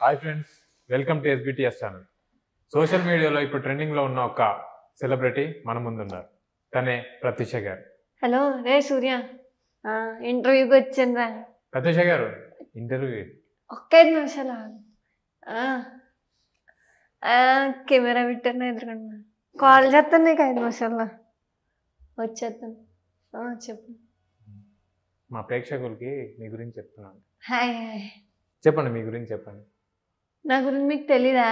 Hi friends, welcome to SBTS channel. Social మీడియాలో ఇప్పుడు ట్రెండింగ్లో ఉన్న ఒక సెలబ్రిటీ మన ముందు ఉన్నారు. తనే ప్రత్యూష గారు. హలో రే సూర్య, ఇంటర్వ్యూకి వచ్చిండ్రా. ప్రత్యూష గారు ఇంటర్వ్యూ ఒక్క 5 నిమిషాలు ఆగు. కెమెరా పెట్టాను ఎదురుకున్నా, కాల్ చేస్తాను నీకు 5 నిమిషాల్లో వచ్చేస్తాను. చెప్పు. మా ప్రేక్షకులకి మీ గురించి చెప్తున్నాను. Hi hi. చెప్పండి, మీ గురించి చెప్పండి. నా గురించి మీకు తెలీదా?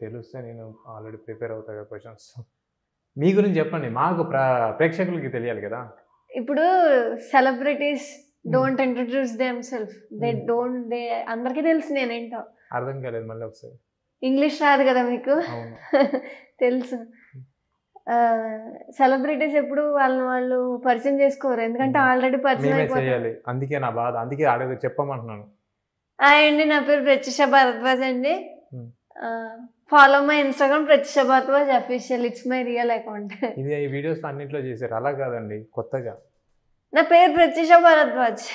తెలిస్తే నేను ఆల్రెడీ ప్రిపేర్ అవుతా క్వశ్చన్స్. మీ గురించి చెప్పండి, మాకు ప్రేక్షకులకి తెలియాలి కదా. ఇప్పుడు celebrities don't introduce them self, they అందరికీ తెలుసు నేనేంటో. అర్థం కాలేదు, మళ్ళీ ఒకసారి. ఇంగ్లీష్ రాదు కదా మీకు? తెలుసు. సెలబ్రిటీస్ ఎప్పుడు వాళ్ళు పరిచయం చేసుకోరు, ఎందుకంటే ఆల్రెడీ పరిచయం అయిపోయారు. అందుకే నా బాధ, అందుకే అడగ చెప్పమంటున్నాను. అండి, నా పేరు ప్రత్యూష భారద్వాజ్ అండి. Follow my Instagram Pratyusha Bharadwaj official, it's my real account. ఇది ఈ వీడియోస్ అన్నింటిలో చేశారు, అలా కాదండి, కొత్తగా. నా పేరు ప్రత్యూష భారద్వాజ్.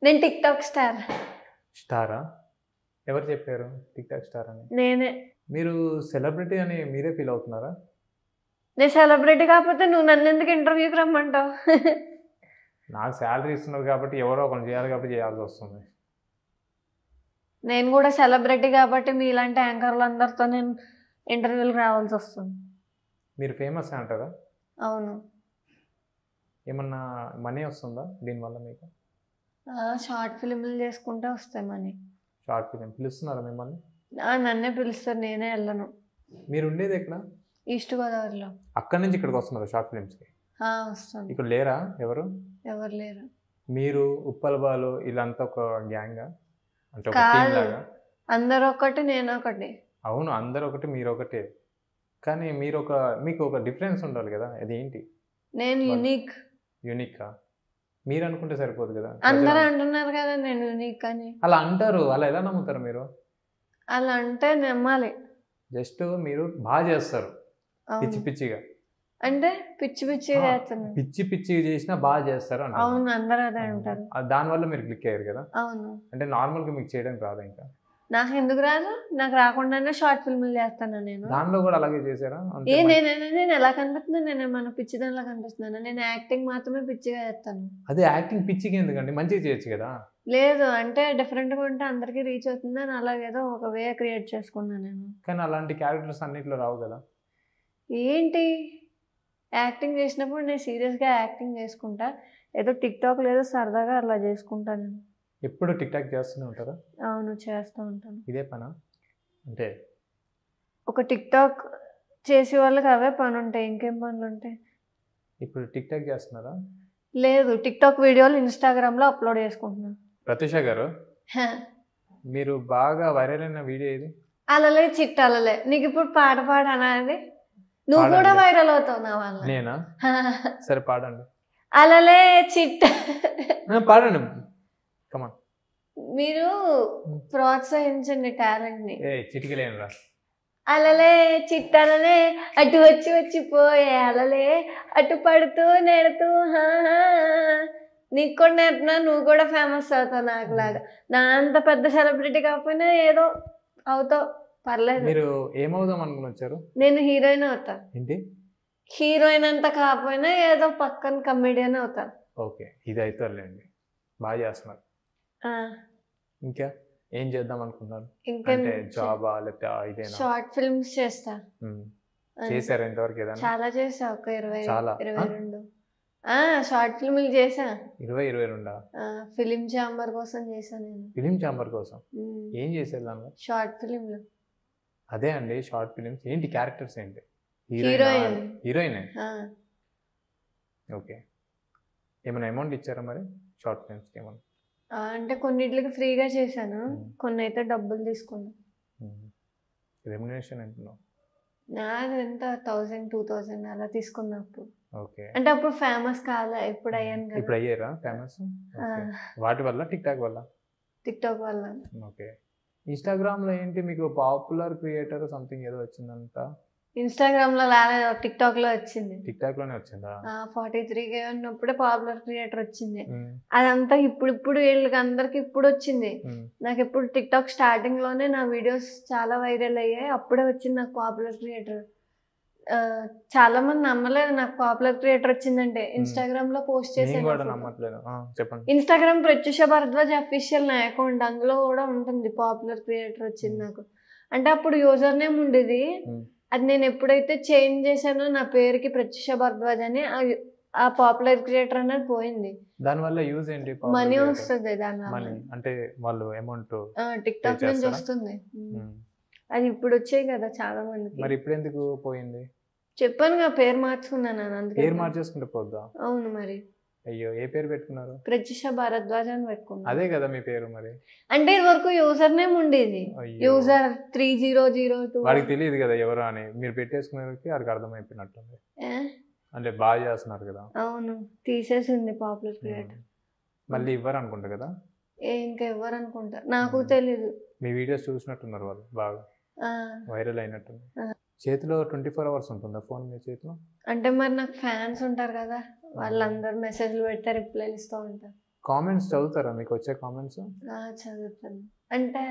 నేను టిక్ టాక్ స్టార్. స్టారా? ఎవరు చెప్పారు టిక్ టాక్ స్టార్ అని? నేనే. మీరు సెలబ్రిటీ అని మీరే ఫీల్ అవుతున్నారా? నేను సెలబ్రిటీ కాకపోతే నువ్వు నన్ను ఎందుకు ఇంటర్వ్యూకి రమ్మంటావు? నాకు శాలరీ ఇస్తున్నారు కాబట్టి ఎవరో ఒకరు చేయాలి కాబట్టి చేయాల్సి వస్తుంది. నేను కూడా సెలబ్రిటీ కాబట్టి మీలాంటి యాంకర్లు అందరితో నేను ఇంటర్వ్యూలకు రావాల్సి వస్తుంది. మీరు ఫేమస్ అంటారా? అవును. ఏమన్నా మనీ వస్తుందా దీనివల్ల మీకు? షార్ట్ ఫిల్మ్లు చేసుకుంటే వస్తాయి మనీ. షార్ట్ ఫిలిం పిలుస్తున్నారా మిమ్మల్ని? నన్నే పిలుస్తారు, నేనే వెళ్ళను. మీరు ఉండేది ఎక్కడ? ఈస్ట్ గోదావరిలో. అక్కడి నుంచి ఇక్కడికి వస్తున్నారు షార్ట్ ఫిలిమ్స్కి? వస్తాను. ఇక్కడ లేరా ఎవరు? ఎవరు లేరు. మీరు ఉప్పల్ బాలు ఇలాంతా ఒక గ్యాంగా? అంటే ఒక కాదు, టీం లాగా? అందరూ ఒకటి నేను ఒకటి. అవును, అందరు ఒకటి మీరు ఒకటే, కానీ మీకు ఒక డిఫరెన్స్ ఉండాలి కదా, అది ఏంటి? నేను యూనిక్. యూనికా? మీరు అనుకుంటే సరిపోదు కదా. అందరూ అంటున్నారు కదా నేను యూనిక్ అని. అలా అంటారు, అలా ఎలా నమ్ముతారు మీరు? అలా అంటే నమ్మాలి. జస్ట్ మీరు బాగా చేస్తారు పిచ్చి పిచ్చిగా. అంటే పిచ్చి పిచ్చిగా చేస్తాను. పిచ్చి పిచ్చిగా చేసినా బాగా చేస్తారు అని. అవును, అందరూ అదే అంటారు. దానివల్ల మీరు క్లిక్ అయ్యారు కదా. అవును. అంటే నార్మల్గా మీకు చేయడానికి రాదా? ఇంకా నాకు ఎందుకు రాదు? నాకు రాకుండానే షార్ట్ ఫిల్మ్లు చేస్తాను నేను. దానిలో కూడా అలాగే చేశారా? నేను ఎలా కనిపిస్తున్నాను? నేను ఏమన్నా పిచ్చిదానిలా కనిపిస్తున్నాను? నేను యాక్టింగ్ మాత్రమే పిచ్చిగా చేస్తాను. అదే యాక్టింగ్ పిచ్చిగా ఎందుకండి, మంచిగా చేయొచ్చు కదా. లేదు అంటే డిఫరెంట్గా ఉంటే అందరికీ రీచ్ అవుతుందని అలాగేదో ఒక వే క్రియేట్ చేసుకున్నాను నేను. కానీ అలాంటి క్యారెక్టర్స్ అన్నిట్లో రావు కదా. ఏంటి, యాక్టింగ్ చేసినప్పుడు నేను సీరియస్గా యాక్టింగ్ చేసుకుంటా, ఏదో టిక్ టాక్ లేదో సరదాగా అలా చేసుకుంటాను నేను. ఎప్పుడు టిక్ టాక్ చేస్తూనే ఉంటారా? అవును, చేస్తూ ఉంటాను. ఇదే పనా? అంటే ఒక టిక్ టాక్ చేసే వాళ్ళకి అవే పని ఉంటాయి, ఇంకేం పనులు ఉంటాయి? ఇప్పుడు టిక్ టాక్ చేస్తున్నారా? లేదు, టిక్ టాక్ వీడియోలు ఇన్స్టాగ్రామ్లో అప్లోడ్ చేసుకుంటున్నాను. ప్రత్యూష గారు, మీరు బాగా వైరల్ అయిన వీడియో ఏది? అలలే చిట్టాలలే. నీకు ఇప్పుడు పాట పాడనాది, నువ్వు కూడా వైరల్ అవుతావు నా వల్ల. నేనా? సరే పాడండి. అలలే చిట్ట పాడండి, కమాన్. మీరు ప్రోత్సహించండి టాలెంట్ని. చిటికలేనురా. అలలే చిట్టలలే అటు వచ్చి వచ్చిపోయే అలలే అటు పడుతూ నెడుతూ, నీకు కూడా నేర్పునా, నువ్వు కూడా ఫేమస్ అవుతావు నాకులాగా. నా అంత పెద్ద సెలబ్రిటీ కాకపోయినా ఏదో అవుతావు, పర్లేదు. మీరు ఏమవుదాం అనుకుని వచ్చారు? నేను హీరోయిన్ అవుతా. ఏంటి? హీరోయిన్ అంతా కాకపోయినా ఏదో పక్కన కమెడియన్ అవుతా. ఓకే, ఇది అవుతారులేండి, బాగా చేస్తున్నారు. ఇంకా ఏం చేద్దాం అనుకున్నారు? అంటే జాబా లేకపోతే ఇదేనా? షార్ట్ ఫిల్మ్స్ చేస్తా. చేశారా ఇంతవరకు ఏదైనా? చాలా చేసా, ఒక 22 షార్ట్ ఫిల్మ్లు చేసా. 22? ఫిలిం ఛాంబర్ కోసం చేసా నేను. ఫిలిం ఛాంబర్ కోసం ఏం చేశారు దానిలో? షార్ట్ ఫిలింలు. అదే అండి, షార్ట్ ఫిలిమ్స్ ఏంటి, క్యారెక్టర్స్ ఏంటి? హీరోయిన్. హీరోయిన్? ఓకే. ఏమైనా అమౌంట్ ఇచ్చారా మరి షార్ట్ ఫిలిమ్స్కి? ఏమన్నా అంటే కొన్నిటికి ఫ్రీగా చేశాను, కొన్ని అయితే డబ్బులు తీసుకున్నా. రెమ్యునరేషన్ ఎంతున్నావు? నాది ఎంత 1000-2000 అలా తీసుకున్నప్పుడు. ఓకే. అంటే అప్పుడు ఫేమస్ కాలే, ఇప్పుడు అయ్యాను కదా. ఇప్పుడు అయ్యారా ఫేమస్? వాటి వల్ల? టిక్ టాక్ వల్ల? టిక్ టాక్ వల్ల. ఓకే. ఇన్స్టాగ్రామ్లో ఏంటి మీకు పాపులర్ క్రియేటర్ సంథింగ్ ఏదో వచ్చిందంట? ఇన్స్టాగ్రామ్ లో రాలేదు, టిక్ టాక్ లో వచ్చింది. టిక్ టాక్ లోనే వచ్చిందా? 43K ఉన్నప్పుడే పాపులర్ క్రియేటర్ వచ్చింది. అదంతా ఇప్పుడు వీళ్ళకి అందరికి ఇప్పుడు వచ్చింది. నాకు ఇప్పుడు టిక్ టాక్ స్టార్టింగ్ లోనే నా వీడియోస్ చాలా వైరల్ అయ్యాయి, అప్పుడే వచ్చింది నాకు పాపులర్ క్రియేటర్. చాలా మంది నమ్మలేదు నాకు పాపులర్ క్రియేటర్ వచ్చిందంటే. ఇన్స్టాగ్రామ్ లో పోస్ట్ చేశాను. ఇన్స్టాగ్రామ్ ప్రత్యూష భరద్వాజ్ అఫీషియల్ నా అకౌంట్, అందులో కూడా ఉంటుంది పాపులర్ క్రియేటర్ వచ్చింది నాకు. అంటే అప్పుడు యూజర్ నేమ్ ఉండేది, అది నేను ఎప్పుడైతే చేంజ్ చేశానో నా పేరుకి ప్రత్యూష భరద్వాజ్ అని, ఆ పాపులర్ క్రియేటర్ అనేది పోయింది. దానివల్ల యూజ్ ఏంటి? మనీ వస్తుంది దానివల్ల. అంటే వాళ్ళు అమౌంట్ టిక్ టాక్ నుంచి వస్తుంది. అది ఇప్పుడు వచ్చాయి కదా చాలా మందికి. మరి ఇప్పుడు ఎందుకు పోయింది? చెప్పాను కదా, పేరు మార్చుకున్నాను. అందుకే. పేరు మార్చేసుకుంటే పోద్దా? అవును మరి. అయ్యో, ఏ పేరు పెట్టుకున్నారు? ప్రత్యూష భరద్వాజ్ అని పెట్టుకున్నాను. అదే కదా మీ పేరు మరి. అంటే ఇది వరకు యూజర్ నేమ్ ఉండేది, యూజర్ 3002. వాడికి తెలియదు కదా ఎవరు అని, మీరు పెట్టేసుకునేకి వాడికి అర్థమైపోయినట్టుంది. అంటే బాగా చేస్తున్నారు కదా. అవును, తీసేసింది పాపులర్ క్రియేటర్. మళ్ళీ ఇవ్వరు అనుకుంటా కదా. ఇంకా ఇవ్వరు అనుకుంటా, నాకు తెలీదు. మీ వీడియోస్ చూసినట్టున్నారు వాళ్ళు, బాగా వైరల్ అయినట్టుంది. చేతిలో 24 hours ఉంటుందా ఫోన్ మీ చేతిలో? అంటే మరి నాకు ఫ్యాన్స్ ఉంటారు కదా, వాళ్ళందరూ మెసేజ్లు పెడితే రిప్లైలు ఇస్తూ ఉంటారు. కామెంట్స్ చదువుతారా? మీకు వచ్చే కామెంట్స్? చదువుతాను. అంటే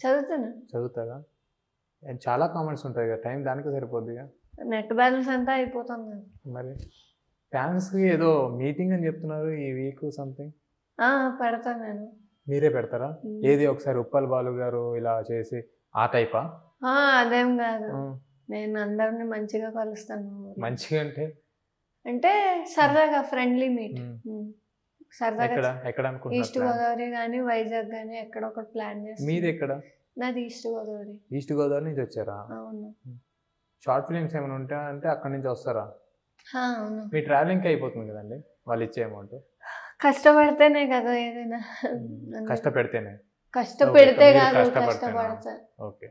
చదువుతారా? చాలా కామెంట్స్ ఉంటాయి కదా, టైం దానికి సరిపోద్ది. నెట్ బ్యాలెన్స్ అంతా అయిపోతుంది. మరి ఫ్యాన్స్కి ఏదో మీటింగ్ అని చెప్తున్నారు ఈ వీక్ సంథింగ్. పెడతాను నేను. మీరే పెడతారా? ఏది ఒకసారి ఉప్పల్ బాలు గారు ఇలా చేసి ఆ టైపా? అదేం కాదు, నేను అందరిని మంచిగా కలుస్తాను. మంచిగా అంటే సరదాగా ఫ్రెండ్లీ మీట్. సరదాగా ఈస్ట్ గోదావరి కానీ వైజాగ్ కానీ ఎక్కడ ఒకటి ప్లాన్ చేస్తాను. మీది ఎక్కడ? నాది ఈస్ట్ గోదావరి. ఈస్ట్ గోదావరి నుంచి వచ్చారా? అవును. షార్ట్ ఫిలిమ్స్ ఏమైనా ఉంటాయంటే అక్కడి నుంచి వస్తారా? అవును. మీ ట్రావెలింగ్కి అయిపోతుంది కదండి వాళ్ళు ఇచ్చే అమౌంట్. కష్టపడితేనే కదా ఏదైనా. కష్టపెడితే కాదు, కష్టపడతా. ఓకే.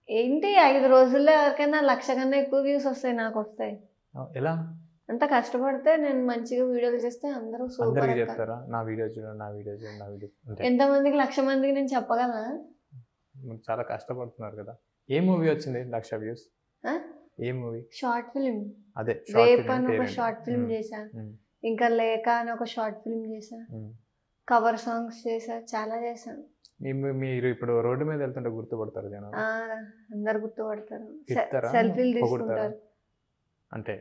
ఏంటి 5 రోజుల్లో ఎవరికైనా 1,00,000 కన్నా ఎక్కువ వ్యూస్ వస్తాయి, నాకు వస్తాయి. ఎలా? అంత కష్టపడితే నేను మంచిగా వీడియోలు చేస్తే అందరూ సూపర్ చెప్తారా నా వీడియో చూడండి, నా వీడియో చూడండి, నా వీడియో. ఎంతమందికి 1,00,000 మందికి నేను చెప్పగలనా? చాలా కష్టపడుతున్నారు కదా. ఏ మూవీ వచ్చింది 1,00,000 వ్యూస్? ఏ మూవీ? Short film. అదే రేప్ అని ఒక షార్ట్ ఫిల్మ్ చేశా, ఇంకా లేఖ అని ఒక షార్ట్ ఫిల్మ్ చేశా, కవర్ సాంగ్స్ చేశా, చాలా చేశాను. మీరు ఇప్పుడు రోడ్డు మీద వెళ్తుంటే గుర్తుపడతారు జనాలు? అందరు గుర్తుపడతారు, సెల్ఫీలు తీసుకుంటారు. అంటే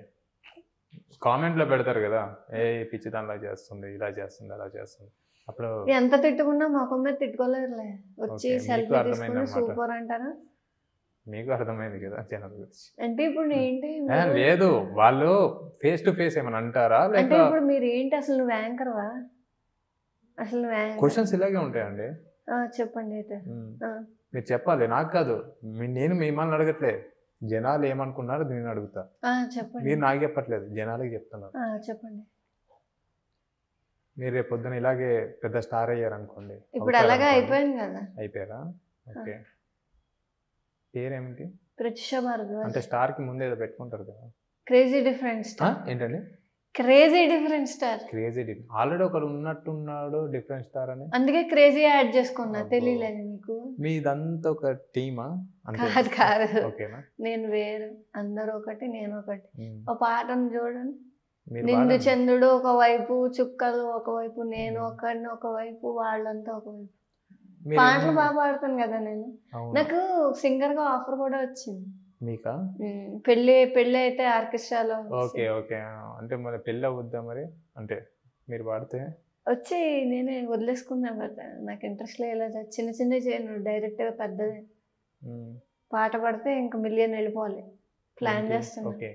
కామెంట్ లో పెడతారు కదా, ఏ పిచ్చి దానిలా చేస్తుంది, ఇలా చేస్తుంది, అలా చేస్తుంది. అప్పుడు ఎంత తిట్టుకున్నా మొఖం మీద తిట్టుకోలేరులే, వచ్చి సెల్ఫీ తీసుకుని సూపర్ అంటారా? మీకు అర్థమైంది కదా జనాల గురించి. అంటే ఇప్పుడు ఏంటి లేదు, వాళ్ళు ఫేస్ టు ఫేస్ ఏమని అంటారా? అంటే ఇప్పుడు మీరు ఏంటి, అసలు నువ్వు యాంకర్వా? అసలు క్వశ్చన్స్ ఇలాగే ఉంటాయండి. చెప్పండి అయితే. మీరు చెప్పాలి, నాకు కాదు. నేను మిమ్మల్ని అడగట్లే, జనాలు ఏమనుకున్నారు నేను అడుగుతా. చెప్పండి. మీరు నాకు చెప్పట్లేదు, జనాలకి చెప్తున్నారు. చెప్పండి. మీరు రేపు పొద్దున ఇలాగే పెద్ద స్టార్ అయ్యారు అనుకోండి. ఇప్పుడు అలాగే అయిపోయింది కదా. అయిపోయారా? ఓకే. పేరేమిటి? ప్రత్యూష భరద్వాజ్. అంటే స్టార్ కి ముందు ఏదో పెట్టుకుంటారు కదా. Crazy different star. ఏంటండి? Crazy different star. Crazy already ఒకరు ఉన్నట్టున్నాడు డిఫరెంట్ స్టార్ అని, అందుకే క్రేజీ యాడ్ చేసుకున్నా. తెలియలేదు మీకు? మీదంతా ఒక టీమా? కాదు, నేను వేరు, అందరూ ఒకటి, నేను ఒకటి. ఒక పాటను చూడండి, నిండు చంద్రుడు ఒకవైపు, చుక్కలు ఒకవైపు, నేను ఒకడిని ఒకవైపు, వాళ్ళంతా ఒకవైపు. పాటలు బాగా పాడతాను కదా నేను. నాకు సింగర్ గా ఆఫర్ కూడా వచ్చింది. మీకా? పెళ్ళి అయితే ఆర్కెస్ట్రాలో. Okay okay. అంటే మరి పెళ్ళి అవుద్దా మరి? అంటే మీరు పాడితే వచ్చి నేనే వదిలేసుకున్నాను కదా, నాకు ఇంట్రెస్ట్ లేదు. చిన్న చిన్న చేయను, డైరెక్ట్ గా పెద్దదే. పాట పడితే ఇంకా మిలియన్ వెళ్ళిపోవాలి ప్లాన్ చేస్తాను. ఓకే.